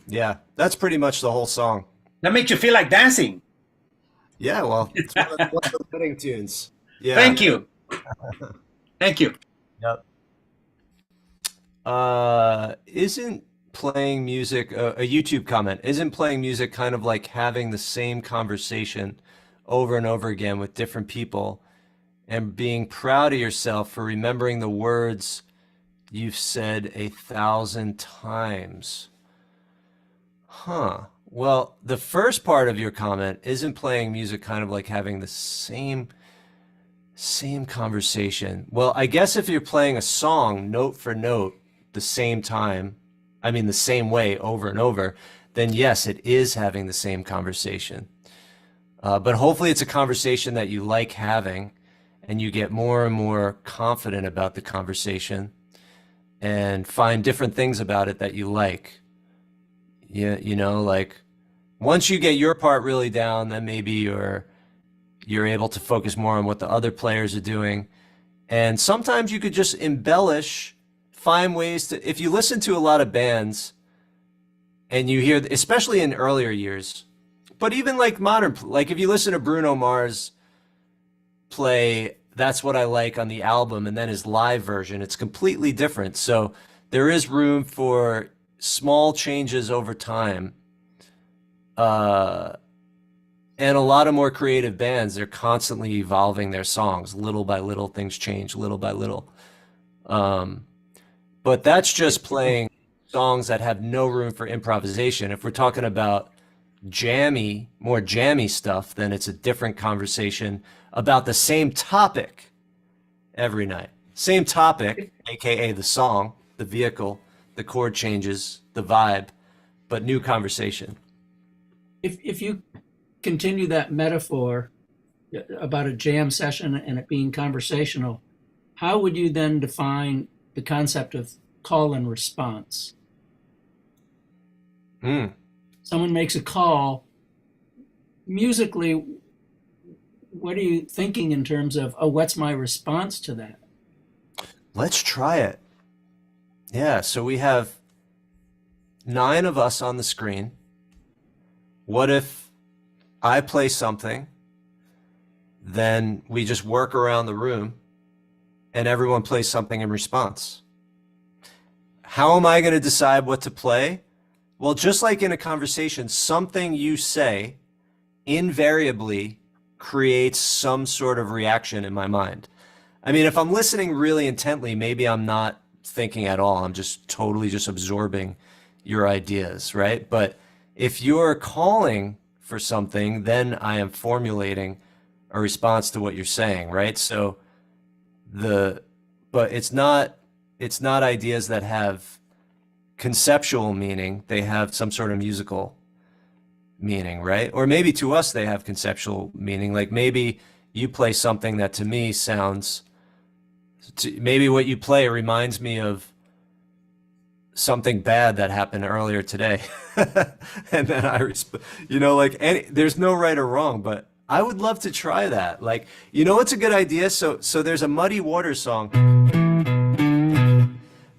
Yeah, that's pretty much the whole song. That makes you feel like dancing. Yeah, well, it's one of the wedding tunes. Yeah. Thank you. Thank you. Yep. Isn't playing music, a YouTube comment, isn't playing music kind of like having the same conversation over and over again with different people and being proud of yourself for remembering the words you've said 1,000 times? Huh. Well, the first part of your comment, isn't playing music kind of like having the same conversation? Well, I guess if you're playing a song note for note the same time, I mean the same way over and over, then yes, it is having the same conversation. But hopefully it's a conversation that you like having and you get more and more confident about the conversation and find different things about it that you like. Yeah, you know, like once you get your part really down, then maybe you're able to focus more on what the other players are doing. And sometimes you could just embellish, find ways to, if you listen to a lot of bands and you hear, especially in earlier years, but even like modern, like if you listen to Bruno Mars play That's What I Like on the album and then his live version, it's completely different. So there is room for small changes over time. And a lot of more creative bands, they're constantly evolving their songs. Little by little, things change, little by little. But that's just playing songs that have no room for improvisation. If we're talking about jammy, more jammy stuff, then it's a different conversation about the same topic every night. Same topic, AKA the song, the vehicle, the chord changes, the vibe, but new conversation. If you continue that metaphor about a jam session and it being conversational, how would you then define the concept of call and response? Someone makes a call. Musically, what are you thinking in terms of, oh, what's my response to that? Let's try it. Yeah, so we have 9 of us on the screen. What if I play something, then we just work around the room and everyone plays something in response? How am I going to decide what to play? Well, just like in a conversation, something you say invariably creates some sort of reaction in my mind. I mean, if I'm listening really intently, maybe I'm not thinking at all. I'm just totally just absorbing your ideas, right? But if you're calling for something, then I am formulating a response to what you're saying, right? So but it's not ideas that have conceptual meaning. They have some sort of musical meaning, right? Or maybe to us they have conceptual meaning. Like maybe you play something that to me sounds, maybe what you play reminds me of something bad that happened earlier today. And then there's no right or wrong, but I would love to try that. Like, you know what's a good idea? So there's a Muddy Waters song.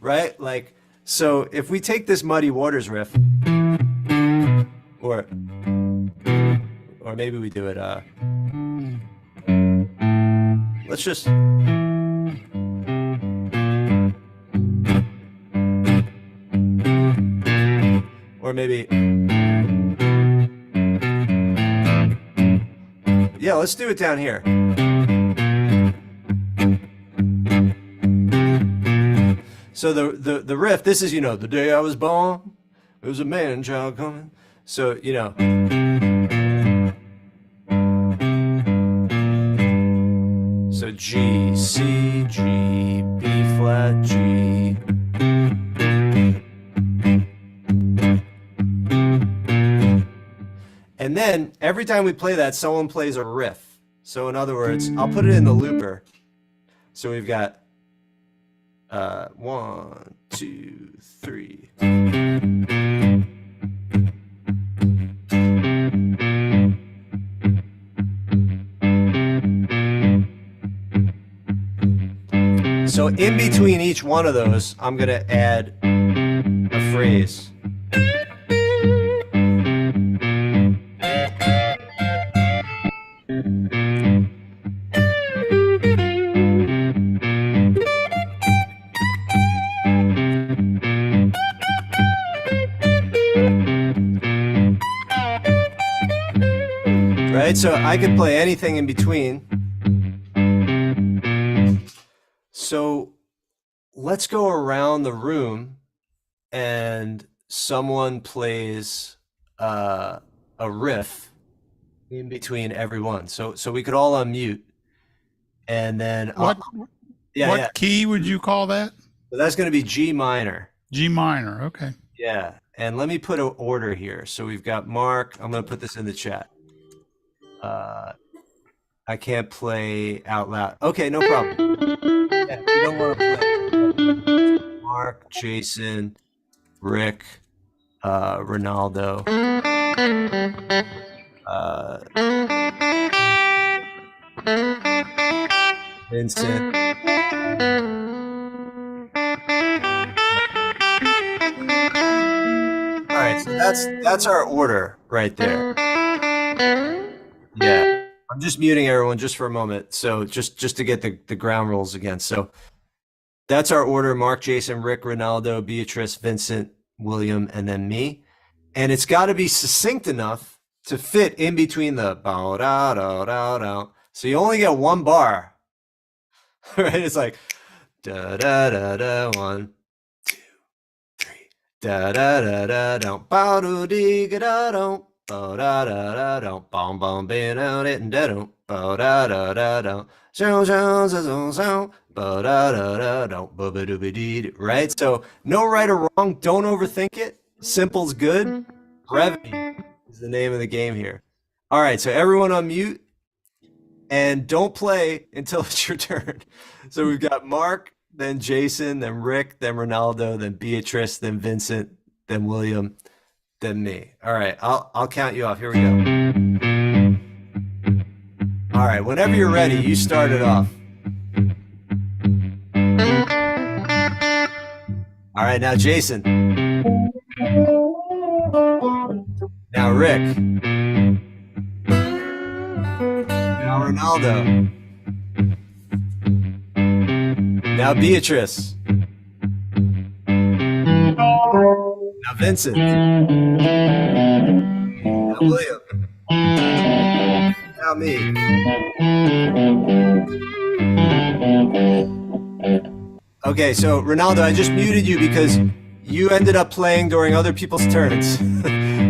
right? Like, so if we take this Muddy Waters riff, or maybe we do it, let's just, or maybe, yeah, let's do it down here. So the riff, this is, you know, the day I was born, there was a man child coming. So, you know. So G, C, G, B flat, G. And then every time we play that, someone plays a riff. So in other words, I'll put it in the looper. So we've got 1, 2, 3. So in between each one of those, I'm going to add a phrase. Right? So I could play anything in between. So let's go around the room and someone plays a riff in between everyone. So we could all unmute, and then what key would you call that? So that's going to be G minor. G minor. Okay. Yeah. And let me put an order here. So we've got Mark. I'm going to put this in the chat. I can't play out loud. Okay, no problem. Yeah, you don't want to play. Mark, Jason, Rick, Ronaldo. Vincent. All right, so that's our order right there. Yeah. I'm just muting everyone just for a moment. So just to get the ground rules again. So that's our order: Mark, Jason, Rick, Ronaldo, Beatrice, Vincent, William, and then me. And it's got to be succinct enough to fit in between the bow da da da da. So you only get one bar. Right? It's like da da da da 1, 2, 3 da da da da da bow do dee ga da don't. Ba da da da da bom bom been out it and da don't ba da da da da so ba da da da da ba ba do ba dee. Right? So no right or wrong. Don't overthink it. Simple's good. Brevity is the name of the game here. All right. So everyone unmute and don't play until it's your turn. So we've got Mark, then Jason, then Rick, then Ronaldo, then Beatrice, then Vincent, then William, then me. All right, I'll count you off. Here we go. All right, whenever you're ready, you start it off. All right, now Jason. Now Rick. Now Ronaldo. Now Beatrice. Now Vincent. Now William. Now me. Okay, so Ronaldo, I just muted you because you ended up playing during other people's turns.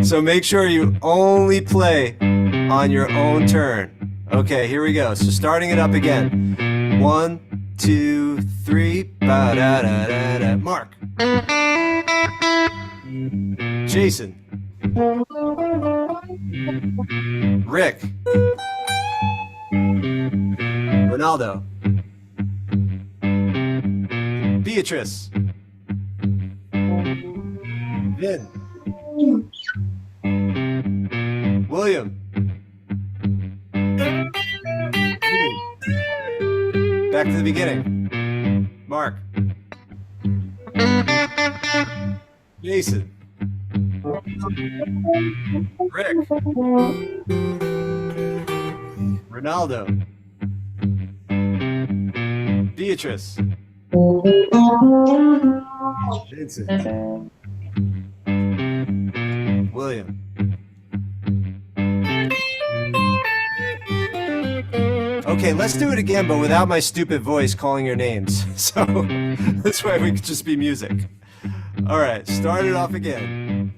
So make sure you only play on your own turn. Okay, here we go. So starting it up again. 1, 2, 3. Ba-da-da-da-da. Mark. Jason. Rick. Ronaldo. Beatrice. Vin. William. Back to the beginning. Mark. Jason. Rick. Ronaldo. Beatrice. Vincent. William. Okay, let's do it again, but without my stupid voice calling your names. So this way we could just be music. All right, start it off again.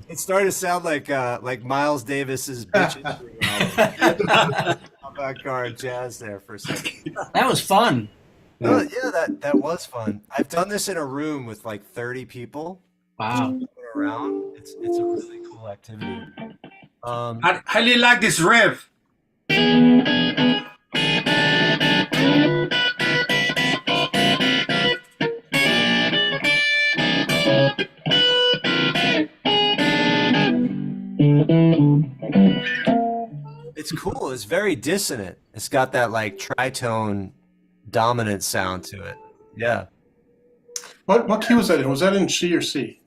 It started to sound like Miles Davis's "Bitches" avant-garde jazz there for a second. That was fun. Oh, yeah, that was fun. I've done this in a room with like 30 people. Wow. Around. It's a really cool activity. I highly like this riff. It's cool. It's very dissonant. It's got that like tritone dominant sound to it. Yeah. What key was that in? Was that in G or C?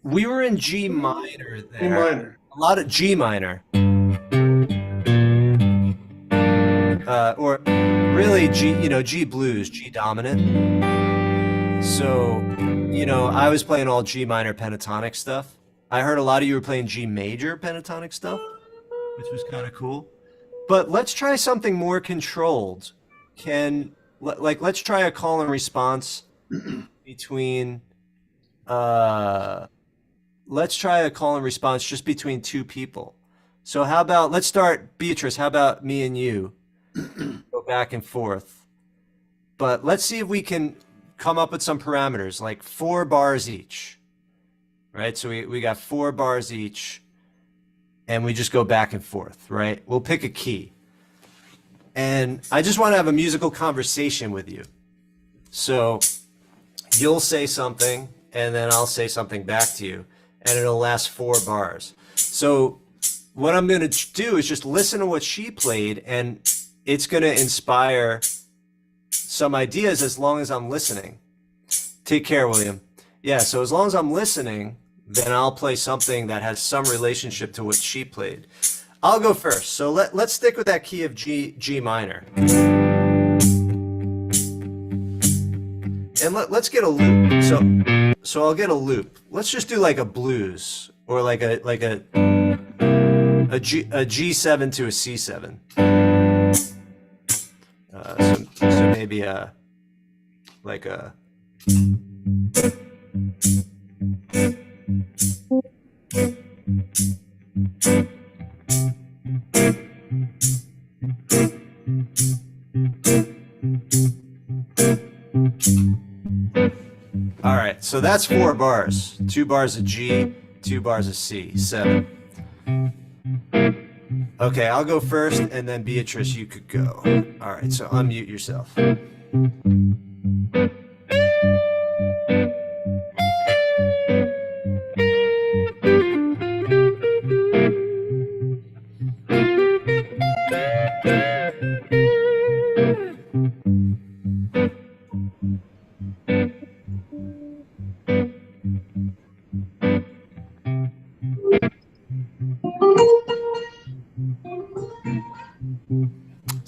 We were in G minor there. G minor. A lot of G minor. Or really G blues, G dominant. So, I was playing all G minor pentatonic stuff. I heard a lot of you were playing G major pentatonic stuff, which was kind of cool. But let's try something more controlled. Let's try a call and response between let's try a call and response just between two people. So how about, let's start, Beatrice, how about me and you go back and forth? But let's see if we can come up with some parameters, like 4 bars each, right? So we got 4 bars each, and we just go back and forth, right? We'll pick a key. And I just want to have a musical conversation with you. So you'll say something, and then I'll say something back to you, and it'll last 4 bars. So what I'm going to do is just listen to what she played, and it's going to inspire some ideas as long as I'm listening. Take care, William. Yeah, so as long as I'm listening, then I'll play something that has some relationship to what she played. I'll go first. So let's stick with that key of G minor. And let's get a loop. So I'll get a loop. Let's just do like a blues, or like a G7 to a C7. So maybe like a. All right, so that's 4 bars. 2 bars of G, 2 bars of C, 7. Okay, I'll go first, and then Beatrice, you could go. All right, so unmute yourself.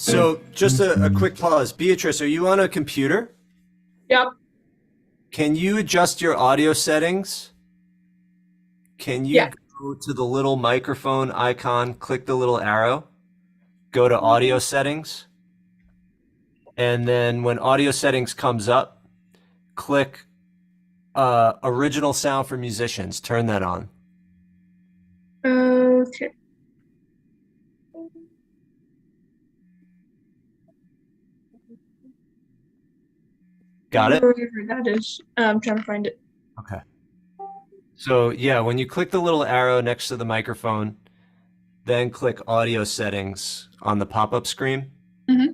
So just a quick pause. Beatrice, are you on a computer? Yep. Can you adjust your audio settings? Can you Yeah. go to the little microphone icon, click the little arrow, go to audio settings, and then when audio settings comes up, click original sound for musicians. Turn that on. Okay. Got it? Wherever that is. I'm trying to find it. Okay. So yeah, when you click the little arrow next to the microphone, then click audio settings on the pop-up screen. Mm-hmm.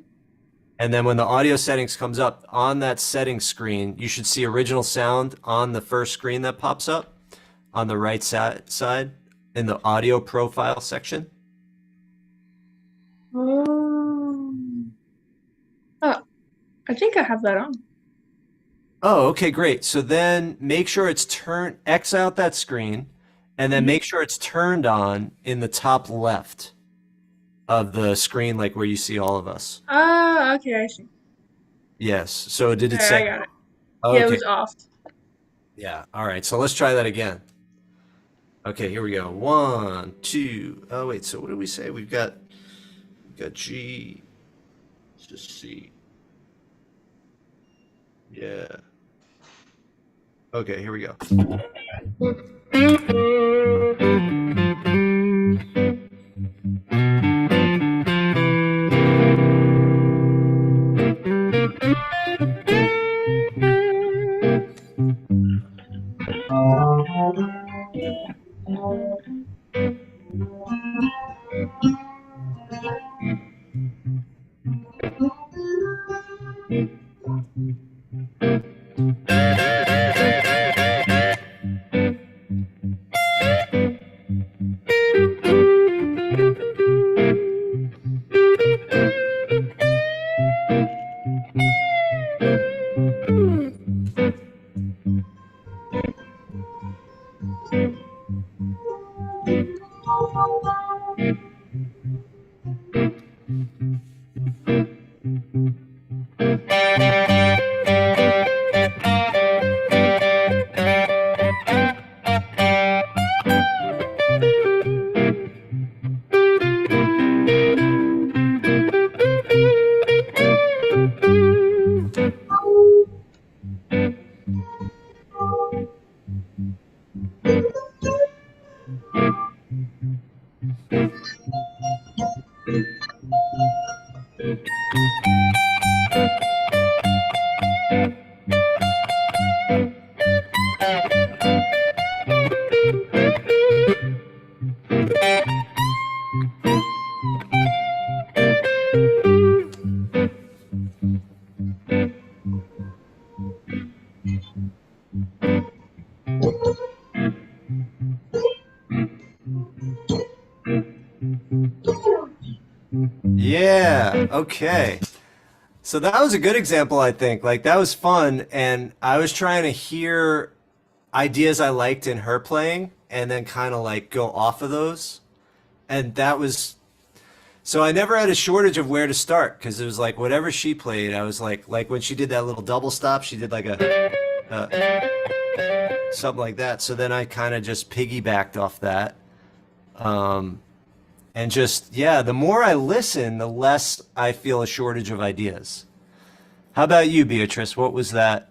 And then when the audio settings comes up on that settings screen, you should see original sound on the first screen that pops up on the right side in the audio profile section. Oh, I think I have that on. Oh, okay, great. So then make sure it's X out that screen, and then make sure it's turned on in the top left of the screen, like where you see all of us. Ah, okay, I see. Yes. So did it Okay, say? I got it. Okay. Yeah, it was off. Yeah. All right. So let's try that again. Okay, here we go. 1, 2. Oh, wait. So what did we say? We've got G. Let's just see. Yeah. Okay, here we go. Yeah, okay. So that was a good example, I think. Like that was fun, and I was trying to hear ideas I liked in her playing and then kind of like go off of those. And that was so I never had a shortage of where to start because it was like whatever she played, I was like when she did that little double stop, she did like a something like that. So then I kind of just piggybacked off that. And just, yeah, the more I listen, the less I feel a shortage of ideas. How about you, Beatrice? What was that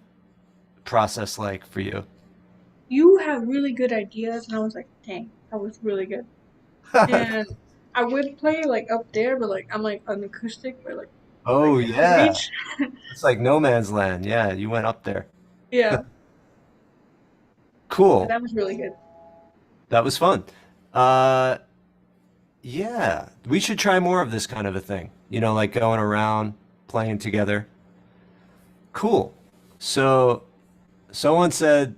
process like for you? You have really good ideas, and I was like, dang, that was really good. And I would play like up there, but like I'm like an acoustic, but like oh like, yeah, reach. it's like no man's land. Yeah, you went up there. Yeah, Cool. that was really good. That was fun. Yeah, we should try more of this kind of a thing. You know, like going around playing together. Cool. So, someone said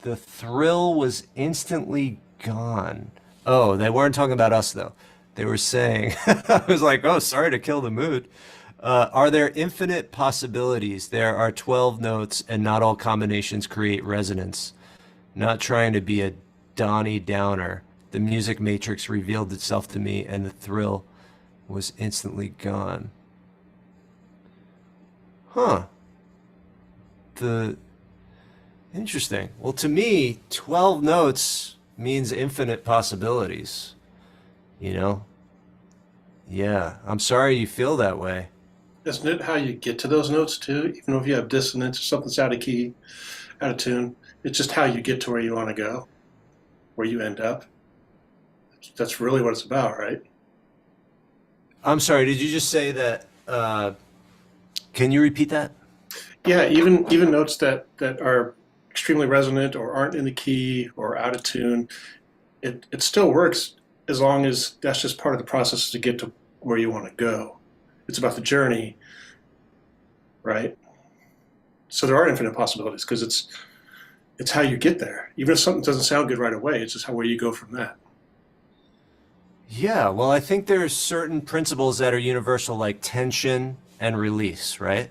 the thrill was instantly gone. Oh, they weren't talking about us though. They were saying, I was like, oh, sorry to kill the mood. Are there infinite possibilities? There are 12 notes and not all combinations create resonance. Not trying to be a Donnie Downer. The music matrix revealed itself to me and the thrill was instantly gone. Huh. Interesting. Well, to me, 12 notes means infinite possibilities. You know? Yeah. I'm sorry you feel that way. Isn't it how you get to those notes too? Even if you have dissonance or something's out of key, out of tune, it's just how you get to where you want to go, where you end up. That's really what it's about, right? I'm sorry, did you just say that? Can you repeat that? Yeah, even notes that are extremely resonant or aren't in the key or out of tune, it still works as long as that's just part of the process to get to where you want to go. It's about the journey, right? So there are infinite possibilities because it's how you get there. Even if something doesn't sound good right away, it's just where you go from that. Yeah, well, I think there's certain principles that are universal, like tension and release, right?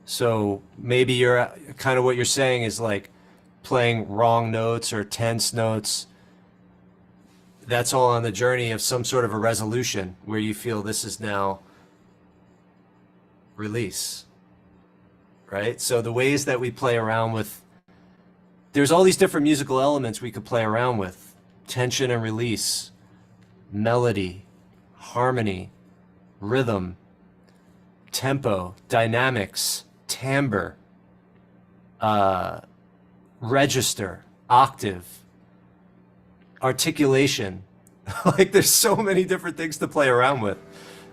So maybe you're kind of what you're saying is like playing wrong notes or tense notes. That's all on the journey of some sort of a resolution where you feel this is now release, right? So the ways that we play around with, there's all these different musical elements we could play around with: tension and release, melody, harmony, rhythm, tempo, dynamics, timbre, register, octave, articulation. Like there's so many different things to play around with.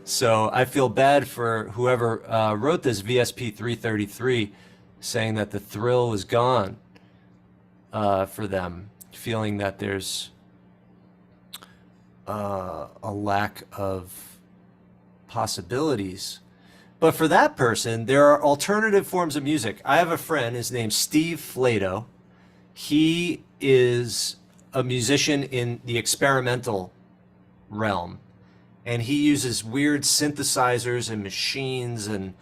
So I feel bad for whoever wrote this VSP 333, saying that the thrill was gone for them, feeling that there's a lack of possibilities. But for that person, there are alternative forms of music. I have a friend, his name's Steve Flato. He is a musician in the experimental realm, and he uses weird synthesizers and machines, and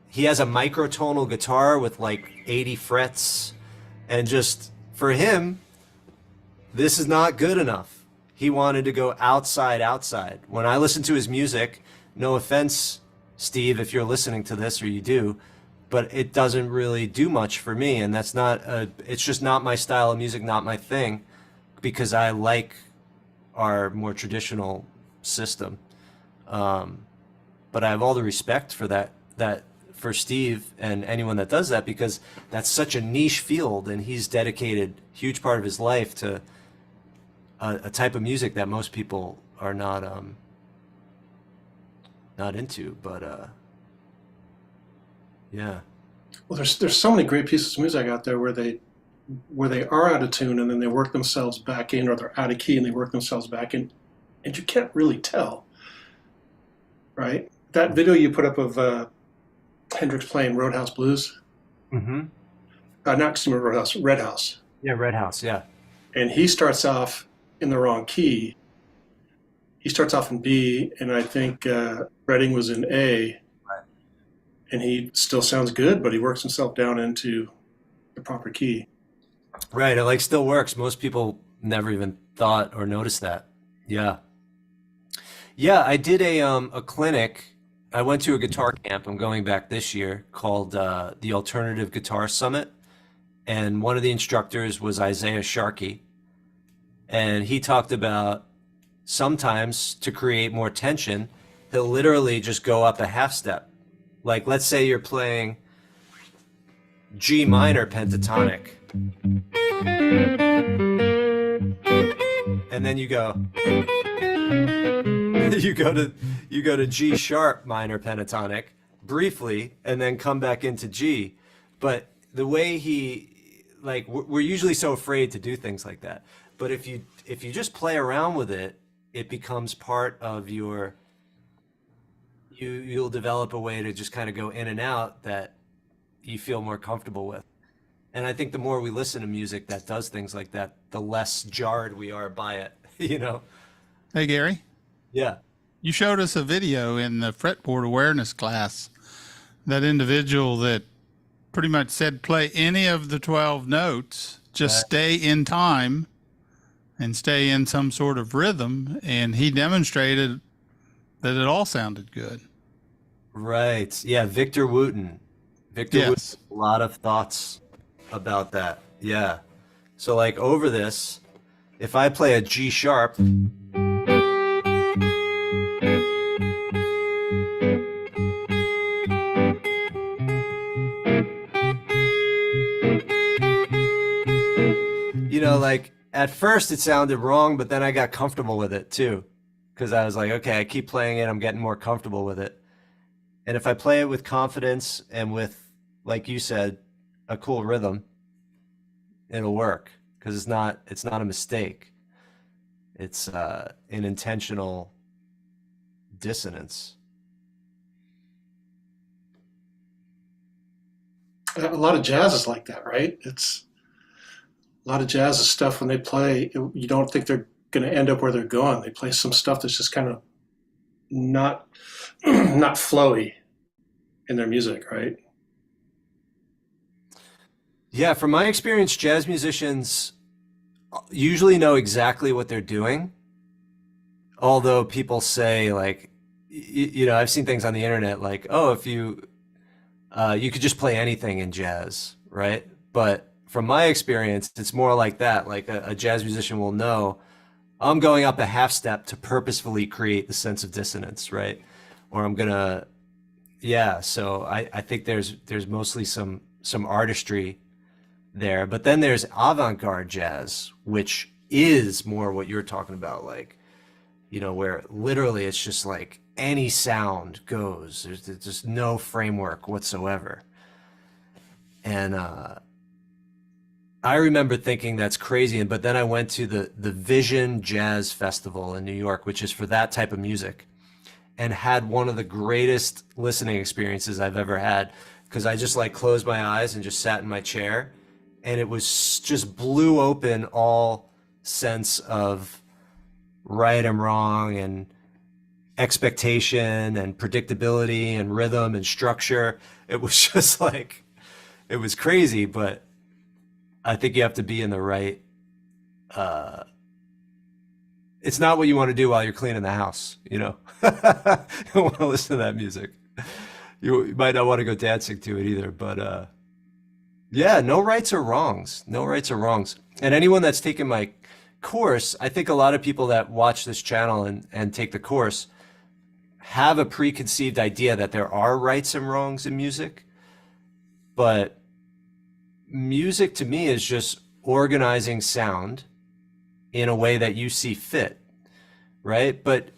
he has a microtonal guitar with like 80 frets, and just for him, this is not good enough. He wanted to go outside. When I listen to his music, no offense, Steve, if you're listening to this, or you do, but it doesn't really do much for me, and that's not it's just not my style of music, not my thing, because I like our more traditional system. But I have all the respect for that for Steve and anyone that does that, because that's such a niche field, and he's dedicated a huge part of his life to a type of music that most people are not into. But yeah. Well, there's so many great pieces of music out there where they are out of tune and then they work themselves back in, or they're out of key and they work themselves back in, and you can't really tell, right? That video you put up of Hendrix playing Roadhouse Blues. Mm-hmm. Not Roadhouse, Red House. Yeah, Red House, yeah. And he starts off in the wrong key. He starts off in B, and I think Redding was in A. Right. And he still sounds good, but he works himself down into the proper key. Right, it like still works. Most people never even thought or noticed that. Yeah. Yeah, I did a clinic. I went to a guitar camp, I'm going back this year, called the Alternative Guitar Summit. And one of the instructors was Isaiah Sharkey. And he talked about sometimes to create more tension, he'll literally just go up a half step. Like, let's say you're playing G minor pentatonic. And then you go to G sharp minor pentatonic briefly, and then come back into G. But the way we're usually so afraid to do things like that. But if you just play around with it, it becomes part of you'll develop a way to just kind of go in and out that you feel more comfortable with. And I think the more we listen to music that does things like that, the less jarred we are by it, you know? Hey, Gary. Yeah. You showed us a video in the fretboard awareness class. That individual that pretty much said play any of the 12 notes, just stay in time and stay in some sort of rhythm. And he demonstrated that it all sounded good. Right. Yeah. Victor Wooten. Victor Wooten, Yes. a lot of thoughts about that. Yeah. So like over this, if I play a G sharp, you know, like at first it sounded wrong, but then I got comfortable with it too. Because I was like, okay, I keep playing it, I'm getting more comfortable with it. And if I play it with confidence and with, like you said, a cool rhythm, it'll work. Because it's not a mistake. It's an intentional dissonance. A lot of jazz is like that, right? It's a lot of jazz is stuff when they play, you don't think they're going to end up where they're going. They play some stuff that's just kind of not not flowy in their music, right? Yeah, from my experience, jazz musicians usually know exactly what they're doing. Although people say like, you know, I've seen things on the internet like, oh, if you could just play anything in jazz, right? But from my experience, it's more like that. Like a jazz musician will know, I'm going up a half step to purposefully create the sense of dissonance, right? Or I'm gonna, yeah. So I think there's mostly some artistry there, but then there's avant-garde jazz, which is more what you're talking about, like, you know, where literally it's just like any sound goes. There's just no framework whatsoever. And I remember thinking that's crazy, but then I went to the Vision Jazz Festival in New York, which is for that type of music, and had one of the greatest listening experiences I've ever had, because I just like closed my eyes and just sat in my chair, and it was just blew open all sense of right and wrong and expectation and predictability and rhythm and structure. It was just like, it was crazy, but I think you have to be in the right, it's not what you want to do while you're cleaning the house, you know? You don't want to listen to that music. You might not want to go dancing to it either, but yeah, no rights or wrongs. No rights or wrongs. And anyone that's taken my course, I think a lot of people that watch this channel and take the course have a preconceived idea that there are rights and wrongs in music. But music to me is just organizing sound in a way that you see fit, right? But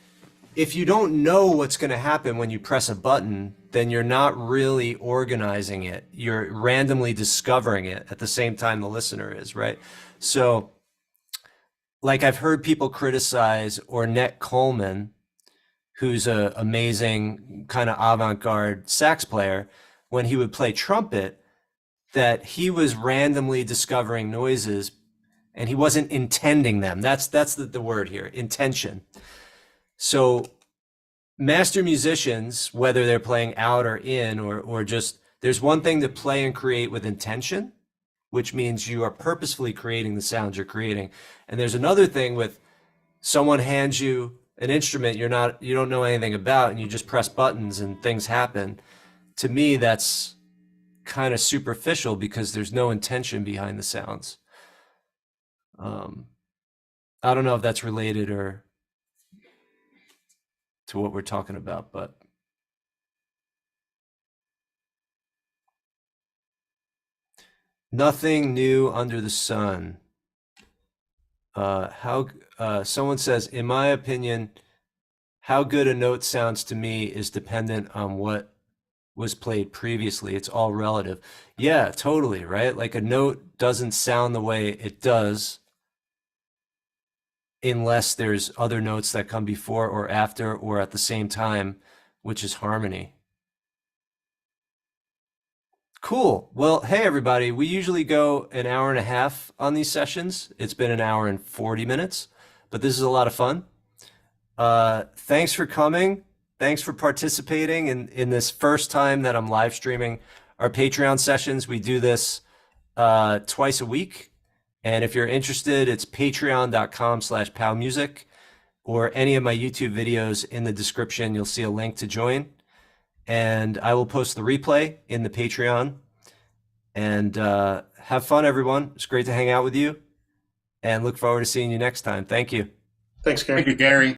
if you don't know what's going to happen when you press a button, then you're not really organizing it. You're randomly discovering it at the same time the listener is, right? So like I've heard people criticize Ornette Coleman, who's an amazing kind of avant-garde sax player, when he would play trumpet, that he was randomly discovering noises and he wasn't intending them. That's the word here, intention. So master musicians, whether they're playing out or in, or just, there's one thing to play and create with intention, which means you are purposefully creating the sounds you're creating. And there's another thing with someone hands you an instrument you don't know anything about, and you just press buttons and things happen. To me, that's kind of superficial because there's no intention behind the sounds. I don't know if that's related or to what we're talking about, but nothing new under the sun. Someone says, in my opinion, how good a note sounds to me is dependent on what was played previously. It's all relative. Yeah, totally, right? Like a note doesn't sound the way it does unless there's other notes that come before or after or at the same time, which is harmony. Cool. Well, hey, everybody. We usually go an hour and a half on these sessions. It's been an hour and 40 minutes, but this is a lot of fun. Thanks for coming. Thanks for participating in this first time that I'm live streaming our Patreon sessions. We do this twice a week. And if you're interested, it's patreon.com/powmusic. or any of my YouTube videos, in the description, you'll see a link to join. And I will post the replay in the Patreon. And have fun, everyone. It's great to hang out with you. And look forward to seeing you next time. Thank you. Thanks, Gary. Thank you, Gary.